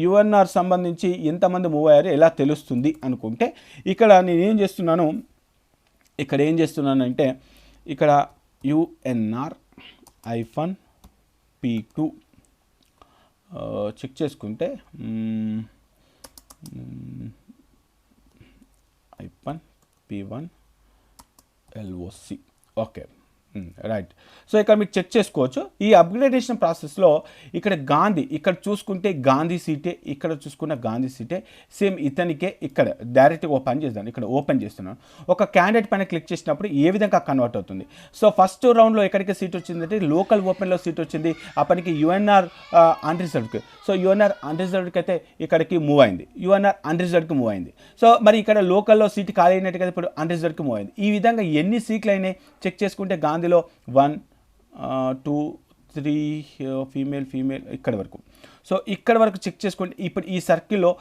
యుఎన్ఆర్ సంబంధించి ఎంతమంది మూవ్ అయ్యారు ఎలా తెలుస్తుంది అనుకుంటే ఇక్కడ ఏం చేస్తున్నానంటే ఇక్కడ UNR -P2 చెక్ చేసుకుంటే -P1 LOC okay right. So ఇక్కడ మీకు చెక్ చేసుకోవచ్చు. ఈ అప్గ్రేడేషన్ ప్రాసెస్లో ఇక్కడ ఇక్కడ చూసుకుంటే గాంధీ సీటే, ఇక్కడ చూసుకున్న గాంధీ సీటే సేమ్ ఇతనికే. ఇక్కడ డైరెక్ట్గా ఓపెన్ చేద్దాం. ఇక్కడ ఓపెన్ చేస్తున్నాను. ఒక క్యాండిడేట్ పైన క్లిక్ చేసినప్పుడు ఏ విధంగా కన్వర్ట్ అవుతుంది. సో ఫస్ట్ రౌండ్లో ఎక్కడికి సీట్ వచ్చిందంటే లోకల్ ఓపెన్లో సీట్ వచ్చింది. అప్పటికి యుఎన్ఆర్ అన్రిజర్వ్డ్కి. సో యుఎన్ఆర్ అన్రిజర్వ్డ్కి అయితే ఇక్కడికి మూవ్ అయింది, యుఎన్ఆర్ అన్రిజర్వ్డ్కి మూవ్ అయింది. సో మరి ఇక్కడ లోకల్లో సీట్ ఖాళీ అయినట్టుగా ఇప్పుడు అన్రిజర్వ్డ్కి మూవ్ అయింది. ఈ విధంగా ఎన్ని సీట్లు అయినాయి చెక్ చేసుకుంటే గాంధీలో 1 2 3 ఫీమేల్ ఇక్కడ వరకు. సో ఇక్కడ వరకు చెక్ చేసుకుంటే ఇప్పుడు ఈ సర్కిల్లో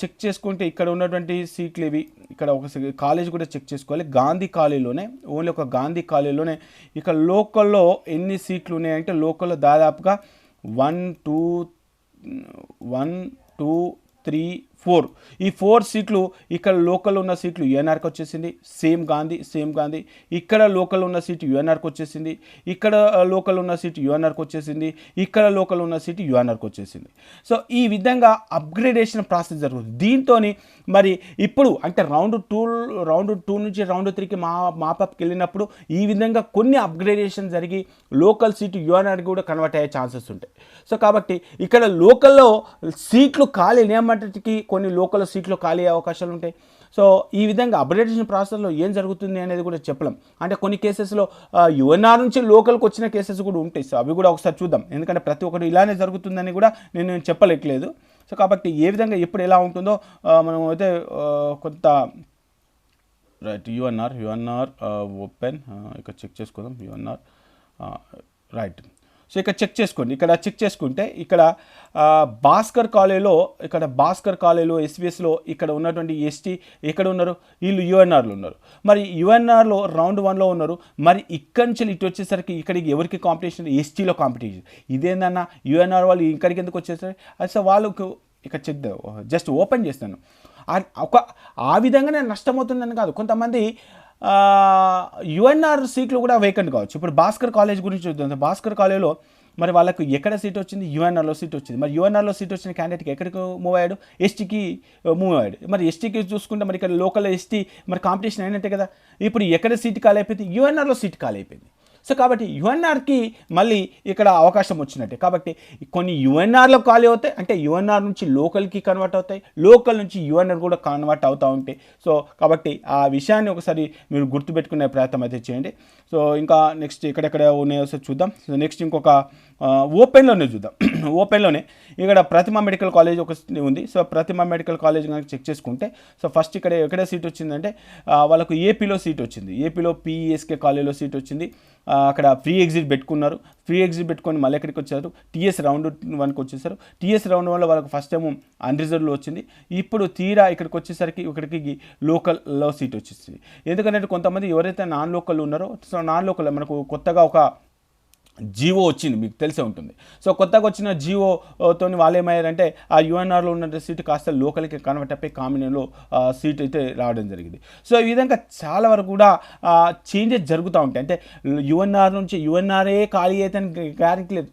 చెక్ చేసుకుంటే ఇక్కడ ఉన్నటువంటి సీట్లు ఇవి. ఇక్కడ ఒక కాలేజ్ కూడా చెక్ చేసుకోవాలి. గాంధీ కాలేజీలోనే ఓన్లీ ఒక గాంధీ కాలేజీలోనే ఇక్కడ లోకల్లో ఎన్ని సీట్లు ఉన్నాయంటే లోకల్లో దాదాపుగా 1 2 3 4 ఈ 4 సీట్లు ఇక్కడ లోకల్ ఉన్న సీట్లు యూఎన్ఆర్కి వచ్చేసింది, సేమ్ గాంధీ. ఇక్కడ లోకల్ ఉన్న సీటు యూఎన్ఆర్కి వచ్చేసింది, ఇక్కడ లోకల్ ఉన్న సీటు యూఎన్ఆర్కి వచ్చేసింది, ఇక్కడ లోకల్ ఉన్న సీటు యూఎన్ఆర్కి వచ్చేసింది. సో ఈ విధంగా అప్గ్రేడేషన్ ప్రాసెస్ జరుగుతుంది. దీంతో మరి ఇప్పుడు అంటే రౌండ్ 2 నుంచి రౌండ్ 3కి మాపప్కి వెళ్ళినప్పుడు ఈ విధంగా కొన్ని అప్గ్రేడేషన్ జరిగి లోకల్ సీటు యూఎన్ఆర్కి కూడా కన్వర్ట్ అయ్యే ఛాన్సెస్ ఉంటాయి. సో కాబట్టి ఇక్కడ లోకల్లో సీట్లు ఖాళీ నియమటికి కొన్ని లోకల్ సీట్లు ఖాళీ అయ్యే అవకాశాలు ఉంటాయి. సో ఈ విధంగా అప్గ్రేడేషన్ ప్రాసెస్లో ఏం జరుగుతుంది అనేది కూడా చెప్పలేం. అంటే కొన్ని కేసెస్లో యుఎన్ఆర్ నుంచి లోకల్కి వచ్చిన కేసెస్ కూడా ఉంటాయి. సో అవి కూడా ఒకసారి చూద్దాం, ఎందుకంటే ప్రతి ఒక్కటి ఇలానే జరుగుతుందని కూడా నేను చెప్పలేట్లేదు. సో కాబట్టి ఏ విధంగా ఎప్పుడు ఎలా ఉంటుందో మనం అయితే కొంత రైట్ యుఎన్ఆర్ ఓపెన్ ఇక్కడ చెక్ చేసుకుందాం. UNR right. సో ఇక్కడ చెక్ చేసుకోండి. ఇక్కడ చెక్ చేసుకుంటే ఇక్కడ భాస్కర్ కాలేజీలో ఎస్విఎస్లో ఇక్కడ ఉన్నటువంటి ఎస్టీ ఎక్కడ ఉన్నారు, వీళ్ళు యుఎన్ఆర్లో ఉన్నారు. మరి యుఎన్ఆర్లో రౌండ్ 1లో ఉన్నారు. మరి ఇక్కడి నుంచి ఇటు వచ్చేసరికి ఇక్కడికి ఎవరికి కాంపిటీషన్, ఎస్టీలో కాంపిటీషన్. ఇదేందన్నా యుఎన్ఆర్ వాళ్ళు ఇక్కడికి ఎందుకు వచ్చేసరికి అసలు వాళ్ళకు ఇక్కడ చెక్ జస్ట్ ఓపెన్ చేస్తాను. ఆ విధంగానే నష్టమవుతుందని కాదు, కొంతమంది యుఎన్ఆర్ సీట్లు కూడా వేకెంట్ కావచ్చు. ఇప్పుడు భాస్కర్ కాలేజ్ గురించి చూద్దాం. భాస్కర్ కాలేజ్లో మరి వాళ్ళకు ఎక్కడ సీట్ వచ్చింది, యుఎన్ఆర్లో సీట్ వచ్చింది. మరి యుఎన్ఆర్లో సీట్ వచ్చిన క్యాండిడేట్కి ఎక్కడికి మూవ్ అయ్యాడు, ఎస్టీకి మూవ్ అయ్యాడు. మరి ఎస్టీకి చూసుకుంటే మరి ఇక్కడ లోకల్ ఎస్టీ మరి కాంపిటీషన్ అయినట్టే కదా. ఇప్పుడు ఎక్కడ సీట్ ఖాళీ అయిపోయింది, యుఎన్ఆర్లో సీట్ ఖాళీ అయిపోయింది. సో కాబట్టి యుఎన్ఆర్కి మళ్ళీ ఇక్కడ అవకాశం వచ్చినట్టే. కాబట్టి కొన్ని యుఎన్ఆర్లో ఖాళీ అవుతాయి, అంటే యుఎన్ఆర్ నుంచి లోకల్కి కన్వర్ట్ అవుతాయి, లోకల్ నుంచి యుఎన్ఆర్ కూడా కన్వర్ట్ అవుతూ ఉంటాయి. సో కాబట్టి ఆ విషయాన్ని ఒకసారి మీరు గుర్తుపెట్టుకునే ప్రయత్నం అయితే చేయండి. సో ఇంకా నెక్స్ట్ ఎక్కడెక్కడ ఉన్నాయో చూద్దాం. సో నెక్స్ట్ ఇంకొక ఓపెన్లోనే చూద్దాం. ఓపెన్లోనే ఇక్కడ ప్రతిమ మెడికల్ కాలేజ్ ఒక ఉంది. సో ప్రతిమ మెడికల్ కాలేజ్ కనుక చెక్ చేసుకుంటే సో ఫస్ట్ ఇక్కడ ఎక్కడ సీట్ వచ్చిందంటే వాళ్ళకు ఏపీలో సీట్ వచ్చింది. ఏపీలో పిఎస్కే కాలేజ్లో సీట్ వచ్చింది. అక్కడ ఫ్రీ ఎగ్జిట్ పెట్టుకున్నారు. ఫ్రీ ఎగ్జిట్ పెట్టుకొని మళ్ళీ ఎక్కడికి వచ్చారు, టీఎస్ రౌండ్ 1కి వచ్చేసారు. టీఎస్ రౌండ్ 1లో వాళ్ళకి ఫస్ట్ టైం అన్రిజర్వ్లో వచ్చింది. ఇప్పుడు తీరా ఇక్కడికి వచ్చేసరికి ఇక్కడికి లోకల్లో సీట్ వచ్చేసింది. ఎందుకంటే కొంతమంది ఎవరైతే నాన్ లోకల్ ఉన్నారో, సో నాన్ లోకల్ మనకు కొత్తగా ఒక జియో వచ్చింది, మీకు తెలిసే ఉంటుంది. సో కొత్తగా వచ్చిన జియోతో వాళ్ళు ఏమయ్యారంటే ఆ యుఎన్ఆర్లో ఉన్న సీటు కాస్త లోకల్కి కన్వర్ట్ అయిపోయి కాంబినేషన్లో సీట్ అయితే రావడం జరిగింది. సో ఈ విధంగా చాలా వరకు కూడా చేంజెస్ జరుగుతూ ఉంటాయి. అంటే యుఎన్ఆర్ నుంచి యుఎన్ఆర్ఏ ఖాళీ అయితే గ్యారెంటీ లేదు.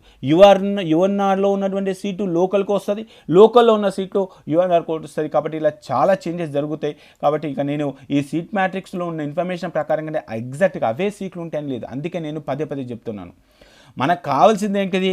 యుఎన్ఆర్లో ఉన్నటువంటి సీటు లోకల్కి వస్తుంది, లోకల్లో ఉన్న సీటు యుఎన్ఆర్కి వస్తుంది. కాబట్టి ఇలా చాలా చేంజెస్ జరుగుతాయి. కాబట్టి ఇక నేను ఈ సీట్ మ్యాట్రిక్స్లో ఉన్న ఇన్ఫర్మేషన్ ప్రకారంగానే ఎగ్జాక్ట్గా అవే సీట్లు ఉంటాయని లేదు. అందుకే నేను పదే చెప్తున్నాను, మనకు కావాల్సింది ఏంటిది,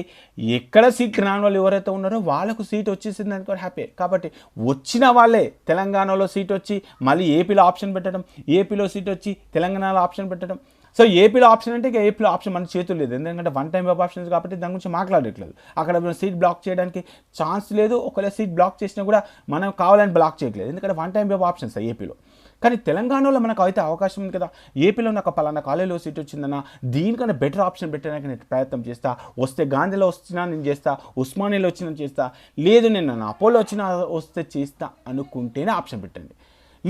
ఎక్కడ సీట్ రాని వాళ్ళు ఎవరైతే ఉన్నారో వాళ్ళకు సీట్ వచ్చేసింది అనుకో హ్యాపీ. కాబట్టి వచ్చిన వాళ్ళే తెలంగాణలో సీట్ వచ్చి మళ్ళీ ఏపీలో ఆప్షన్ పెట్టడం, ఏపీలో సీట్ వచ్చి తెలంగాణలో ఆప్షన్ పెట్టడం. సో ఏపీలో ఆప్షన్ అంటే ఇక ఏపీలో ఆప్షన్ మన చేతులు లేదు, ఎందుకంటే వన్ టైం ఆఫ్ ఆప్షన్స్ కాబట్టి దాని గురించి మాట్లాడట్లేదు. అక్కడ సీట్ బ్లాక్ చేయడానికి ఛాన్స్ లేదు. ఒకవేళ సీట్ బ్లాక్ చేసినా కూడా మనం కావాలని బ్లాక్ చేయట్లేదు, ఎందుకంటే వన్ టైం ఆఫ్ ఆప్షన్స్ ఏపీలో. కానీ తెలంగాణలో మనకు అయితే అవకాశం ఉంది కదా, ఏపీలో నాకు పలానా కాలేజీలో సీట్ వచ్చిందన్న, దీనికన్నా బెటర్ ఆప్షన్ పెట్టడానికి నేను ప్రయత్నం చేస్తా. వస్తే గాంధీలో వచ్చినా నేను చేస్తా, ఉస్మానియాలో వచ్చినా చేస్తా, లేదు నేను అపోలో వచ్చినా వస్తే చేస్తా అనుకుంటేనే ఆప్షన్ పెట్టండి.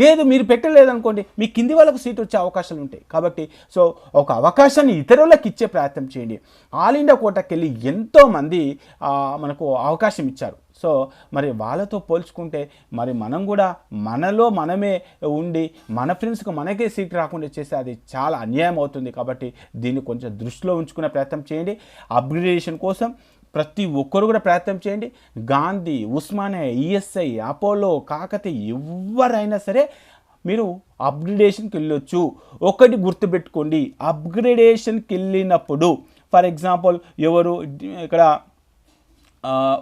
లేదు మీరు పెట్టలేదనుకోండి, మీ కింది వాళ్ళకు సీట్ వచ్చే అవకాశాలు ఉంటాయి. కాబట్టి సో ఒక అవకాశాన్ని ఇతరులకు ఇచ్చే ప్రయత్నం చేయండి. ఆల్ ఇండియా కోటాకి వెళ్ళి ఎంతోమంది మనకు అవకాశం ఇచ్చారు. సో మరి వాళ్ళతో పోల్చుకుంటే మరి మనం కూడా మనలో మనమే ఉండి మన ఫ్రెండ్స్కి మనకే సీట్ రాకుండా చేస్తే అది చాలా అన్యాయం అవుతుంది. కాబట్టి దీన్ని కొంచెం దృష్టిలో ఉంచుకునే ప్రయత్నం చేయండి. అప్గ్రేడేషన్ కోసం ప్రతి ఒక్కరు కూడా ప్రయత్నం చేయండి. గాంధీ, ఉస్మానియా, ఈఎస్ఐ, అపోలో, కాకతీయ ఎవరైనా సరే మీరు అప్గ్రేడేషన్కి వెళ్ళొచ్చు. ఒకటి గుర్తుపెట్టుకోండి, అప్గ్రేడేషన్కి వెళ్ళినప్పుడు ఫర్ ఎగ్జాంపుల్ ఎవరు ఇక్కడ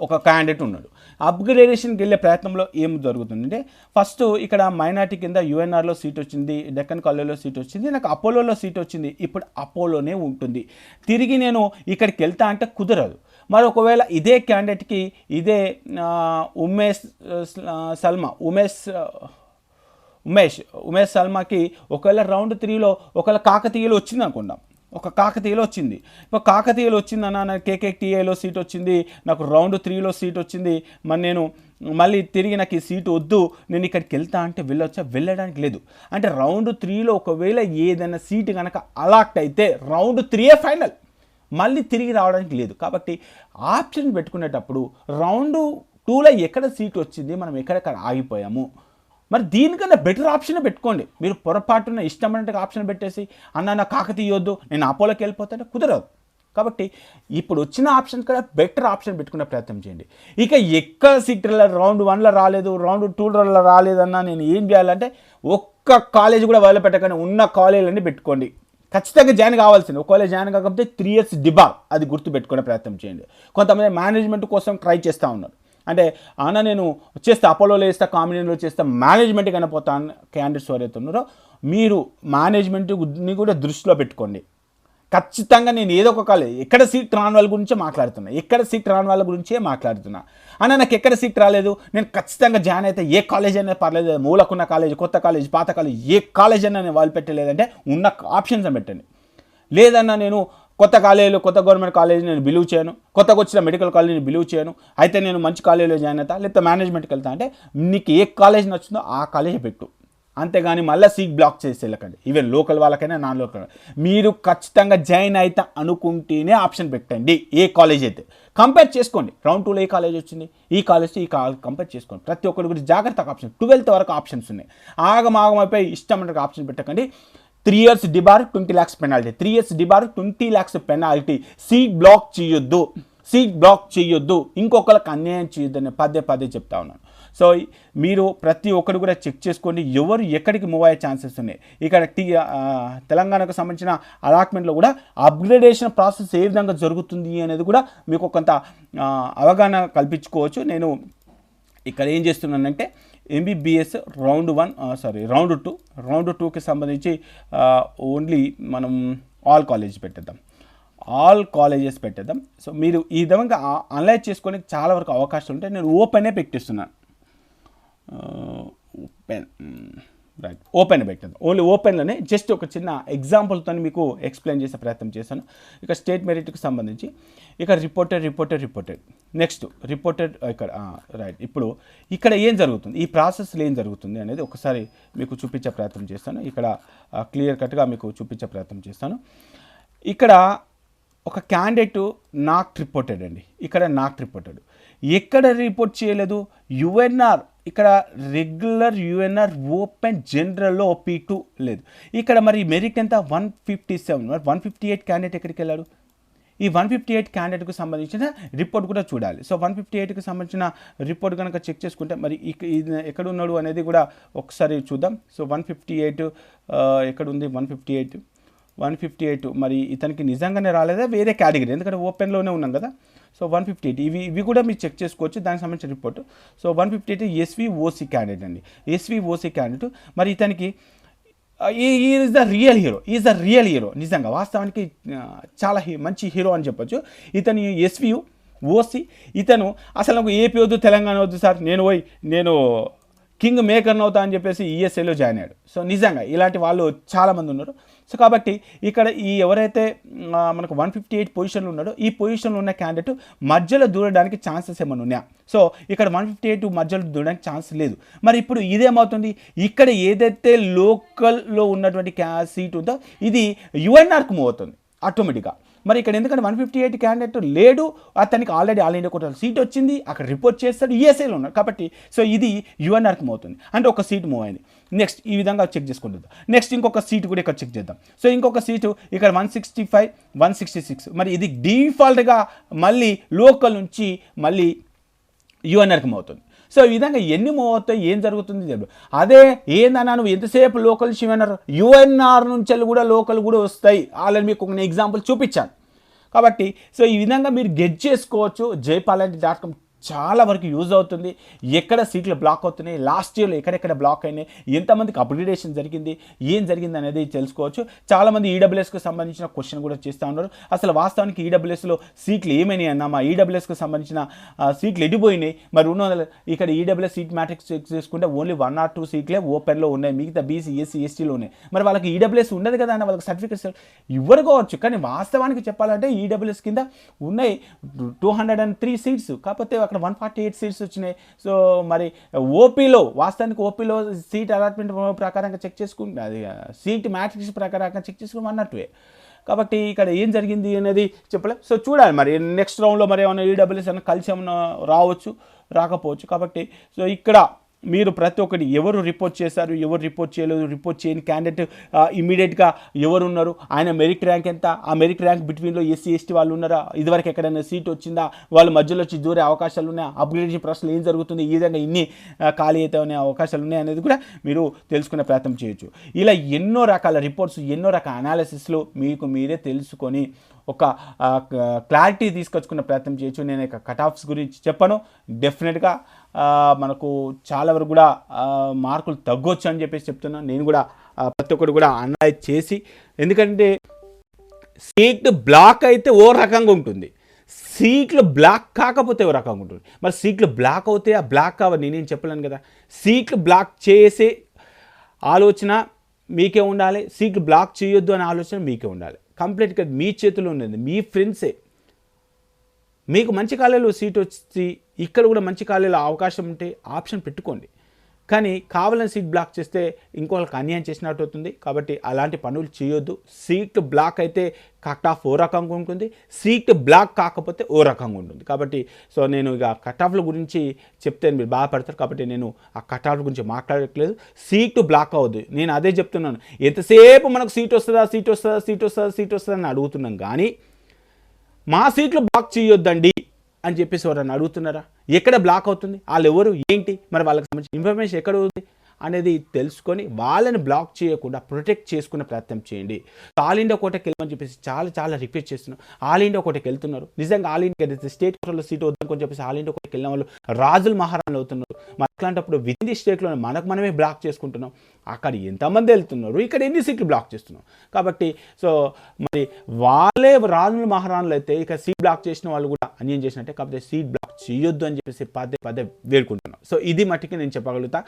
ఒక క్యాండిడేట్ ఉన్నాడు, అప్గ్రేడేషన్కి వెళ్ళే ప్రయత్నంలో ఏం జరుగుతుందంటే ఫస్ట్ ఇక్కడ మైనార్టీ కింద యుఎన్ఆర్లో సీట్ వచ్చింది, డెక్కన్ కాలేజ్లో సీట్ వచ్చింది, నాకు అపోలోలో సీట్ వచ్చింది. ఇప్పుడు అపోలోనే ఉంటుంది. తిరిగి నేను ఇక్కడికి వెళ్తా అంటే కుదరదు. మరి ఒకవేళ ఇదే క్యాండిడేట్కి ఇదే ఉమేష్ సల్మాకి ఒకవేళ రౌండ్ 3లో ఒకవేళ కాకతీయలో వచ్చింది అనుకుందాం, ఒక కాకతీయలో వచ్చింది. ఇప్పుడు కాకతీయలో వచ్చిందన్న నాకు కేకేటీఏలో సీట్ వచ్చింది, నాకు రౌండ్ 3లో సీట్ వచ్చింది, మరి నేను మళ్ళీ తిరిగి నాకు ఈ సీటు వద్దు, నేను ఇక్కడికి వెళ్తా అంటే వెళ్ళడానికి లేదు. అంటే రౌండ్ 3లో ఒకవేళ ఏదైనా సీటు కనుక అలాట్ అయితే రౌండ్ 3 ఫైనల్, మళ్ళీ తిరిగి రావడానికి లేదు. కాబట్టి ఆప్షన్ పెట్టుకునేటప్పుడు రౌండ్ 2లో ఎక్కడ సీట్ వచ్చింది, మనం ఎక్కడెక్కడ ఆగిపోయాము, మరి దీనికన్నా బెటర్ ఆప్షన్ పెట్టుకోండి. మీరు పొరపాటున ఇష్టమైనట్టుగా ఆప్షన్ పెట్టేసి అన్న నాకు కాకతీయ వద్దు నేను అపోలోకి వెళ్ళిపోతానే కుదరదు. కాబట్టి ఇప్పుడు వచ్చిన ఆప్షన్ కూడా బెటర్ ఆప్షన్ పెట్టుకునే ప్రయత్నం చేయండి. ఇక ఎక్కడ సీట్ల రౌండ్ 1లో రాలేదు, రౌండ్ 2లో రాలేదన్నా నేను ఏం చేయాలంటే ఒక్క కాలేజ్ కూడా వదిలిపెట్టకండి, ఉన్న కాలేజీలన్నీ పెట్టుకోండి. ఖచ్చితంగా జాయిన్ కావాల్సింది. ఒకవేళ జాయిన్ కాకపోతే 3 years డిబార్, అది గుర్తుపెట్టుకునే ప్రయత్నం చేయండి. కొంతమంది మేనేజ్మెంట్ కోసం ట్రై చేస్తూ ఉన్నారు. అంటే అన్న నేను చేస్తా, అపోలోలో చేస్తా, కాంబినేషన్లో చేస్తా, మేనేజ్మెంట్ కనిపోతాను క్యాండిడేట్స్ ఎవరైతే ఉన్నారో మీరు మేనేజ్మెంట్ని కూడా దృష్టిలో పెట్టుకోండి. ఖచ్చితంగా నేను ఏదో ఒక కాలేజ్ ఎక్కడ సీట్ రాని వాళ్ళ గురించే మాట్లాడుతున్నా, ఎక్కడ సీట్ రాని వాళ్ళ గురించే మాట్లాడుతున్నా. అన్న నాకు ఎక్కడ సీట్ రాలేదు, నేను ఖచ్చితంగా జాయిన్ అయితే ఏ కాలేజ్ అయినా పర్లేదు, మూలకున్న కాలేజ్, కొత్త కాలేజ్, పాత కాలేజ్, ఏ కాలేజ్ అయినా నేను వాళ్ళు పెట్టలేదంటే ఉన్న ఆప్షన్స్ పెట్టండి. లేదన్నా నేను కొత్త కాలేజీలో, కొత్త గవర్నమెంట్ కాలేజ్ నేను బిలీవ్ చేయను, కొత్తగా వచ్చిన మెడికల్ కాలేజీని బిలీవ్ చేయను, అయితే నేను మంచి కాలేజీలో జాయిన్ అవుతా, లేకపోతే మేనేజ్మెంట్కి వెళ్తా అంటే నీకు ఏ కాలేజ్ నచ్చిందో ఆ కాలేజీ పెట్టు. అంతేగాని మళ్ళీ సీట్ బ్లాక్ చేసి వెళ్ళకండి. ఈవెన్ లోకల్ వాళ్ళకైనా నాన్ లోకల్, మీరు ఖచ్చితంగా జాయిన్ అవుతా అనుకుంటేనే ఆప్షన్ పెట్టండి. ఏ కాలేజ్ అయితే కంపేర్ చేసుకోండి, రౌండ్ 2లో ఏ కాలేజ్ వచ్చింది, ఈ కాలేజ్ ఈ కంపేర్ చేసుకోండి. ప్రతి ఒక్కరి గురించి జాగ్రత్తగా ఆప్షన్ 12th వరకు ఆప్షన్స్ ఉన్నాయి. ఆగమాగమైపోయి ఇష్టమైన ఆప్షన్ పెట్టకండి. 3 years debar, 20 lakhs penalty. 3 years debar, 20 lakhs penalty. Seat block చేయొద్దు, సీట్ బ్లాక్ చేయొద్దు, ఇంకొకరికి అన్యాయం చేయొద్దని పదే చెప్తా ఉన్నాను. సో మీరు ప్రతి ఒక్కరు కూడా చెక్ చేసుకోండి ఎవరు ఎక్కడికి మూవ్ అయ్యే ఛాన్సెస్ ఉన్నాయి. ఇక్కడ తెలంగాణకు సంబంధించిన అలాట్మెంట్లో కూడా అప్గ్రేడేషన్ ప్రాసెస్ ఏ విధంగా జరుగుతుంది అనేది కూడా మీకు కొంత అవగాహన కల్పించుకోవచ్చు. నేను ఇక్కడ ఏం చేస్తున్నానంటే ఎంబీబీఎస్ రౌండ్ 2కి సంబంధించి ఓన్లీ మనం ఆల్ కాలేజెస్ పెట్టేద్దాం. సో మీరు ఈ విధంగా అనలైజ్ చేసుకోవడానికి చాలా వరకు అవకాశాలు ఉంటాయి. నేను ఓపెనే పెట్టిస్తున్నాను, ఓపెన్ పెట్టాను. ఓన్లీ ఓపెన్లోనే జస్ట్ ఒక చిన్న ఎగ్జాంపుల్తో మీకు ఎక్స్ప్లెయిన్ చేసే ప్రయత్నం చేశాను. ఇక స్టేట్ మెరిట్కి సంబంధించి ఇక రిపోర్టెడ్ నెక్స్ట్ రిపోర్టెడ్ ఇక్కడ రైట్. ఇప్పుడు ఇక్కడ ఏం జరుగుతుంది, ఈ ప్రాసెస్లో ఏం జరుగుతుంది అనేది ఒకసారి మీకు చూపించే ప్రయత్నం చేస్తాను. ఇక్కడ క్లియర్ కట్గా మీకు చూపించే ప్రయత్నం చేస్తాను. ఇక్కడ ఒక క్యాండిడేట్ నాట్ రిపోర్టెడ్ అండి, ఇక్కడ నాట్ రిపోర్టెడ్, ఎక్కడ రిపోర్ట్ చేయలేదు, యుఎన్ఆర్ ఇక్కడ రెగ్యులర్ యుఎన్ఆర్ ఓపెన్ జనరల్లో P2 లేదు. ఇక్కడ మరి మెరిట్ ఎంత 157, మరి 158 క్యాండిడేట్ ఎక్కడికి వెళ్ళాడు? ఈ 158 క్యాండిడేట్కు సంబంధించిన రిపోర్ట్ కూడా చూడాలి. సో 158కి సంబంధించిన రిపోర్ట్ కనుక చెక్ చేసుకుంటే మరి ఎక్కడ ఉన్నాడు అనేది కూడా ఒకసారి చూద్దాం. సో 158 ఎక్కడ ఉంది, 158 మరి ఇతనికి నిజంగానే రాలేదా వేరే కేటగిరీ, ఎందుకంటే ఓపెన్లోనే ఉన్నాం కదా. సో 158 ఇవి కూడా మీరు చెక్ చేసుకోవచ్చు, దానికి సంబంధించిన రిపోర్టు. సో 158 SVOC క్యాండిడేట్ అండి, SVOC క్యాండిడేట్. మరి ఇతనికి ఈజ్ ద రియల్ హీరో, నిజంగా వాస్తవానికి చాలా మంచి హీరో అని చెప్పొచ్చు. ఇతని SVOC, ఇతను అసలు నాకు ఏపీ వద్దు తెలంగాణ వద్దు సార్, నేను కింగ్ మేకర్ని అవుతా అని చెప్పేసి ESIలో జాయిన్ అయ్యాడు. సో నిజంగా ఇలాంటి వాళ్ళు చాలామంది ఉన్నారు. సో కాబట్టి ఇక్కడ ఈ ఎవరైతే మనకు 158 పొజిషన్లు ఉన్నాడో ఈ పొజిషన్లో ఉన్న క్యాండిడేట్ మధ్యలో దూరడానికి ఛాన్సెస్ ఏమైనా ఉన్నాయా? సో ఇక్కడ 158 మధ్యలో దూరడానికి ఛాన్స్ లేదు. మరి ఇప్పుడు ఇదేమవుతుంది, ఇక్కడ ఏదైతే లోకల్లో ఉన్నటువంటి సీట్ ఉందో ఇది యుఎన్ఆర్కి మూవ్ అవుతుంది ఆటోమేటిక్గా. మరి ఇక్కడ ఎందుకంటే 158 క్యాండిడేట్ లేడు, అతనికి ఆల్రెడీ ఆల్ ఇండియా కోటాలో సీట్ వచ్చింది, అక్కడ రిపోర్ట్ చేస్తాడు, ESIలో ఉన్నాడు. కాబట్టి సో ఇది యుఎన్ఆర్కి మూవ్ అవుతుంది, అంటే ఒక సీట్ మూవ్ అయింది. నెక్స్ట్ ఈ విధంగా చెక్ చేసుకుంటుంది. నెక్స్ట్ ఇంకొక సీట్ కూడా ఇక్కడ చెక్ చేద్దాం. సో ఇంకొక సీటు ఇక్కడ 165, 166, మరి ఇది డిఫాల్ట్గా మళ్ళీ లోకల్ నుంచి మళ్ళీ యుఎన్ఆర్కి మూవ్ అవుతుంది. సో ఈ విధంగా ఎన్ని మూవ్ అవుతాయి, ఏం జరుగుతుంది తెలియదు. అదే ఏందన్నా నువ్వు ఎంతసేపు లోకల్ యుఎన్ఆర్ నుంచి కూడా లోకల్ కూడా వస్తాయి, ఆల్రెడీ మీకు ఒక ఎగ్జాంపుల్ చూపించాను. కాబట్టి సో ఈ విధంగా మీరు గెట్ చేసుకోవచ్చు. jaypalanti.com చాలా వరకు యూజ్ అవుతుంది. ఎక్కడ సీట్లు బ్లాక్ అవుతున్నాయి, లాస్ట్ ఇయర్లో ఎక్కడెక్కడ బ్లాక్ అయినాయి, ఎంతమందికి అప్గ్రేడేషన్ జరిగింది, ఏం జరిగింది అనేది తెలుసుకోవచ్చు. చాలామంది ఈడబ్ల్యూఎస్కి సంబంధించిన క్వశ్చన్ కూడా చేస్తూ ఉన్నారు. అసలు వాస్తవానికి ఈడబ్ల్యూఎస్లో సీట్లు ఏమైనాయి అన్నా, మా ఈడబ్ల్యూఎస్కి సంబంధించిన సీట్లు ఎడిపోయినాయి. మరి ఇక్కడ ఈడబ్ల్యూఎస్ సీట్ మ్యాట్రిక్స్ చెక్ చేసుకుంటే ఓన్లీ 1 or 2 సీట్లే ఓపెన్లో ఉన్నాయి, మిగతా BC, SC, STలో ఉన్నాయి. మరి వాళ్ళకి ఈడబ్ల్యూఎస్ ఉండదు కదా అన్న, వాళ్ళకి సర్టిఫికేట్స్ ఇవ్వరు కావచ్చు. కానీ వాస్తవానికి చెప్పాలంటే ఈడబ్ల్యూఎస్ కింద ఉన్నాయి 203 సీట్స్, కాకపోతే అక్కడ 148 సీట్స్ వచ్చినాయి. సో మరి వాస్తవానికి ఓపీలో సీట్ అలాట్మెంట్ ప్రకారంగా చెక్ చేసుకుంటే అది సీట్ మ్యాట్రిక్స్ ప్రకారంగా చెక్ చేసుకుని అన్నట్టువే. కాబట్టి ఇక్కడ ఏం జరిగింది అనేది చెప్పలేదు. సో చూడాలి మరి నెక్స్ట్ రౌండ్లో మరి ఏమైనా ఈడబ్ల్యూఎస్ అన్న కలిసి ఏమన్నా రావచ్చు. రాకపోవచ్చు. కాబట్టి సో ఇక్కడ మీరు ప్రతి ఒక్కటి ఎవరు రిపోర్ట్ చేశారు, ఎవరు రిపోర్ట్ చేయలేదు, రిపోర్ట్ చేయని క్యాండిడేట్ ఇమీడియట్గా ఎవరు ఉన్నారు, ఆయన మెరిట్ ర్యాంక్ ఎంత, ఆ మెరిట్ ర్యాంక్ బిట్వీన్లో ఎస్సీ ఎస్టీ వాళ్ళు ఉన్నారా, ఇదివరకు ఎక్కడైనా సీట్ వచ్చిందా, వాళ్ళ మధ్యలో వచ్చి దూరే అవకాశాలు ఉన్నాయా, అప్గ్రేడేషన్ ప్రాసెస్లో ఏం జరుగుతుంది, ఈ విధంగా ఇన్ని ఖాళీ అయితే అనే అవకాశాలు ఉన్నాయి అనేది కూడా మీరు తెలుసుకునే ప్రయత్నం చేయొచ్చు. ఇలా ఎన్నో రకాల రిపోర్ట్స్, ఎన్నో రకాల అనాలిసిస్లు మీకు మీరే తెలుసుకొని ఒక క్లారిటీ తీసుకొచ్చుకునే ప్రయత్నం చేయొచ్చు. నేను ఇక కట్ ఆఫ్స్ గురించి చెప్పను. డెఫినెట్గా మనకు చాలా వరకు కూడా మార్కులు తగ్గొచ్చు అని చెప్పేసి చెప్తున్నాను. నేను కూడా ప్రతి ఒక్కరు కూడా అనలైజ్ చేసి, ఎందుకంటే సీట్ బ్లాక్ అయితే ఓ రకంగా ఉంటుంది, సీట్లు బ్లాక్ కాకపోతే ఓ రకంగా ఉంటుంది. మరి సీట్లు బ్లాక్ అవుతే ఆ బ్లాక్ కావాలి నేనేం చెప్పలేను కదా. సీట్లు బ్లాక్ చేసే ఆలోచన మీకే ఉండాలి, సీట్లు బ్లాక్ చేయొద్దు అనే ఆలోచన మీకే ఉండాలి. కంప్లీట్గా మీ చేతిలో ఉన్నది, మీ ఫ్రెండ్సే. మీకు మంచి కాలేజీలో సీట్ వచ్చి ఇక్కడ కూడా మంచి కాలేజీలో అవకాశం ఉంటే ఆప్షన్ పెట్టుకోండి. కానీ కావాలని సీట్ బ్లాక్ చేస్తే ఇంకోళ్ళకి అన్యాయం చేసినట్టు అవుతుంది. కాబట్టి అలాంటి పనులు చేయొద్దు. సీట్ బ్లాక్ అయితే కట్ ఆఫ్ ఓ రకంగా ఉంటుంది, సీట్ బ్లాక్ కాకపోతే ఓ రకంగా ఉంటుంది. కాబట్టి సో నేను ఇక కట్ ఆఫ్ల గురించి చెప్తే మీరు బాధపడతారు. కాబట్టి నేను ఆ కట్ ఆఫ్ గురించి మాట్లాడట్లేదు. సీటు బ్లాక్ అవ్వద్దు, నేను అదే చెప్తున్నాను. ఎంతసేపు మనకు సీట్ వస్తుందా సీట్ వస్తుందా సీట్ వస్తుందా సీట్ వస్తుందా అని అడుగుతున్నాం, కానీ మా సీట్లు బ్లాక్ చేయొద్దండి అని చెప్పేసి ఎవరన్నా అడుగుతున్నారా? ఎక్కడ బ్లాక్ అవుతుంది, వాళ్ళు ఎవరు ఏంటి, మరి వాళ్ళకి సంబంధించిన ఇన్ఫర్మేషన్ ఎక్కడ ఉంది అనేది తెలుసుకొని వాళ్ళని బ్లాక్ చేయకుండా ప్రొటెక్ట్ చేసుకునే ప్రయత్నం చేయండి. ఆల్ ఇండియా కోటకి వెళ్ళమని చెప్పేసి చాలా రిక్వెస్ట్ చేస్తున్నాం. ఆల్ ఇండియా కోటకి వెళ్తున్నారు, నిజంగా ఆల్ ఇండియా స్టేట్ కోటలో సీట్ వద్దని చెప్పేసి ఆల్ ఇండియా కోటకి వెళ్ళిన వాళ్ళు రాజులు మహారాణులు అవుతున్నారు. మరి అట్లాంటప్పుడు విత్ ది స్టేట్లో మనమే బ్లాక్ చేసుకుంటున్నాం. అక్కడ ఎంతమంది వెళ్తున్నారు, ఇక్కడ ఎన్ని సీట్లు బ్లాక్ చేస్తున్నాం. కాబట్టి సో మరి వాళ్ళే రాజులు మహారాణులు అయితే ఇక సీట్ బ్లాక్ చేసిన వాళ్ళు కూడా అన్యాయం చేసినట్టే. కాబట్టి సీట్ బ్లాక్ చేయొద్దు అని చెప్పేసి పదే వేడుకుంటున్నాం. సో ఇది మట్టికి నేను చెప్పగలుగుతా.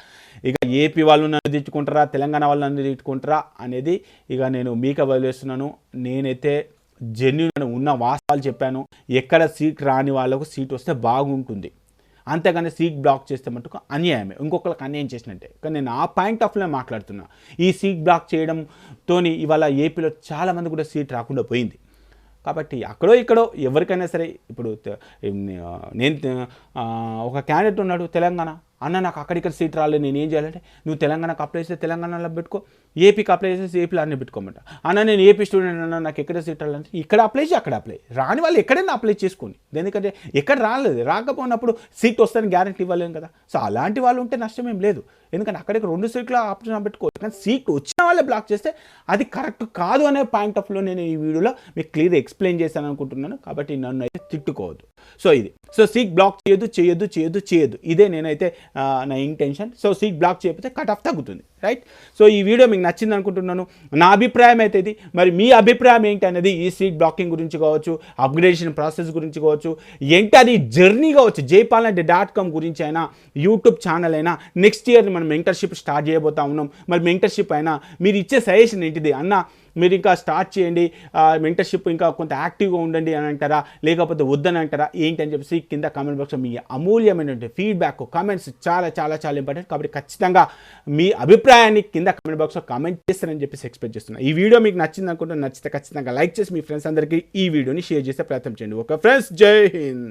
ఇక ఏపీ వాళ్ళు నన్ను తిట్టుకుంటారా, తెలంగాణ వాళ్ళు నన్ను తిట్టుకుంటారా అనేది ఇక నేను మీకు వదిలేస్తున్నాను. నేనైతే జెన్యూన్ ఉన్న వాస్తవాలు చెప్పాను. ఎక్కడ సీట్ రాని వాళ్ళకు సీట్ వస్తే బాగుంటుంది, అంతేగాని సీట్ బ్లాక్ చేస్తే మటుకు అన్యాయమే, ఇంకొకరికి అన్యాయం చేసినట్టే. కానీ నేను ఆ పాయింట్ ఆఫ్ వ్యూలో మాట్లాడుతున్నా. ఈ సీట్ బ్లాక్ చేయడంతో ఇవాళ ఏపీలో చాలామంది కూడా సీట్ రాకుండా పోయింది. కాబట్టి అక్కడో ఇక్కడో ఎవరికైనా సరే, ఇప్పుడు నేను ఒక క్యాండిడేట్ ఉన్నాడు తెలంగాణ, అన్న నాకు అక్కడిక్కడ సీట్ రాలేదు, నేను ఏం చేయాలంటే, నువ్వు తెలంగాణకు అప్లై చేస్తే తెలంగాణలో పెట్టుకో, ఏపీకి అప్లై చేస్తే ఏపీలో అన్నీ పెట్టుకోమంట. అన్న నేను ఏపీ స్టూడెంట్ అన్న, నాకు ఎక్కడ సీట్ రాలంటే ఇక్కడ అప్లై చేసి అక్కడ అప్లై, రాని వాళ్ళు ఎక్కడైనా అప్లై చేసుకోండి. ఎందుకంటే ఎక్కడ రాలేదు, రాకపోయినప్పుడు సీట్ వస్తుందని గ్యారెంటీ ఇవ్వలేము కదా. సో అలాంటి వాళ్ళు ఉంటే నష్టం ఏం లేదు, ఎందుకంటే అక్కడికి 2 సీట్ల ఆప్షన్ పెట్టుకోవచ్చు. కానీ సీట్ వచ్చిన వాళ్ళే బ్లాక్ చేస్తే అది కరెక్ట్ కాదు అనే పాయింట్ ఆఫ్ వ్యూలో నేను ఈ వీడియోలో మీకు క్లియర్ ఎక్స్ప్లెయిన్ చేశాను అనుకుంటున్నాను. కాబట్టి నన్ను అయితే తిట్టుకోవద్దు. సో ఇది, సో సీట్ బ్లాక్ చేయొద్దు, ఇదే నేనైతే నా ఇంటెన్షన్. సో సీట్ బ్లాక్ చేయకపోతే కట్ ఆఫ్ తగ్గుతుంది, రైట్. సో ఈ వీడియో మీకు నచ్చింది అనుకుంటున్నాను. నా అభిప్రాయం అయితే ఇది. మరి మీ అభిప్రాయం ఏంటి అనేది ఈ సీట్ బ్లాకింగ్ గురించి కావచ్చు, అప్గ్రేడేషన్ ప్రాసెస్ గురించి కావచ్చు, ఏంటి అది జర్నీ కావచ్చు, jaypalanade.com గురించి అయినా, యూట్యూబ్ ఛానల్ అయినా, నెక్స్ట్ ఇయర్ మనం మెంటర్షిప్ స్టార్ట్ చేయబోతా ఉన్నాం. మరి మెంటర్షిప్ అయినా మీరు ఇచ్చే సజెషన్ ఏంటిది అన్న, మీరు ఇంకా స్టార్ట్ చేయండి, మెంటర్షిప్ ఇంకా కొంత యాక్టివ్గా ఉండండి అని అంటారా, లేకపోతే వద్దని అంటారా, ఏంటి అని చెప్పేసి కింద కామెంట్ బాక్స్లో మీ అమూల్యమైనటువంటి ఫీడ్బ్యాక్, కామెంట్స్ చాలా ఇంపార్టెంట్. కాబట్టి ఖచ్చితంగా మీ అభిప్రాయాన్ని కింద కామెంట్ బాక్స్లో కామెంట్ చేస్తారని చెప్పేసి ఎక్స్పెక్ట్ చేస్తున్నాను. ఈ వీడియో మీకు నచ్చింది అనుకుంటే, నచ్చితే ఖచ్చితంగా లైక్ చేసి మీ ఫ్రెండ్స్ అందరికీ ఈ వీడియోని షేర్ చేసే ప్రయత్నం చేయండి. ఓకే ఫ్రెండ్స్, జై హింద్.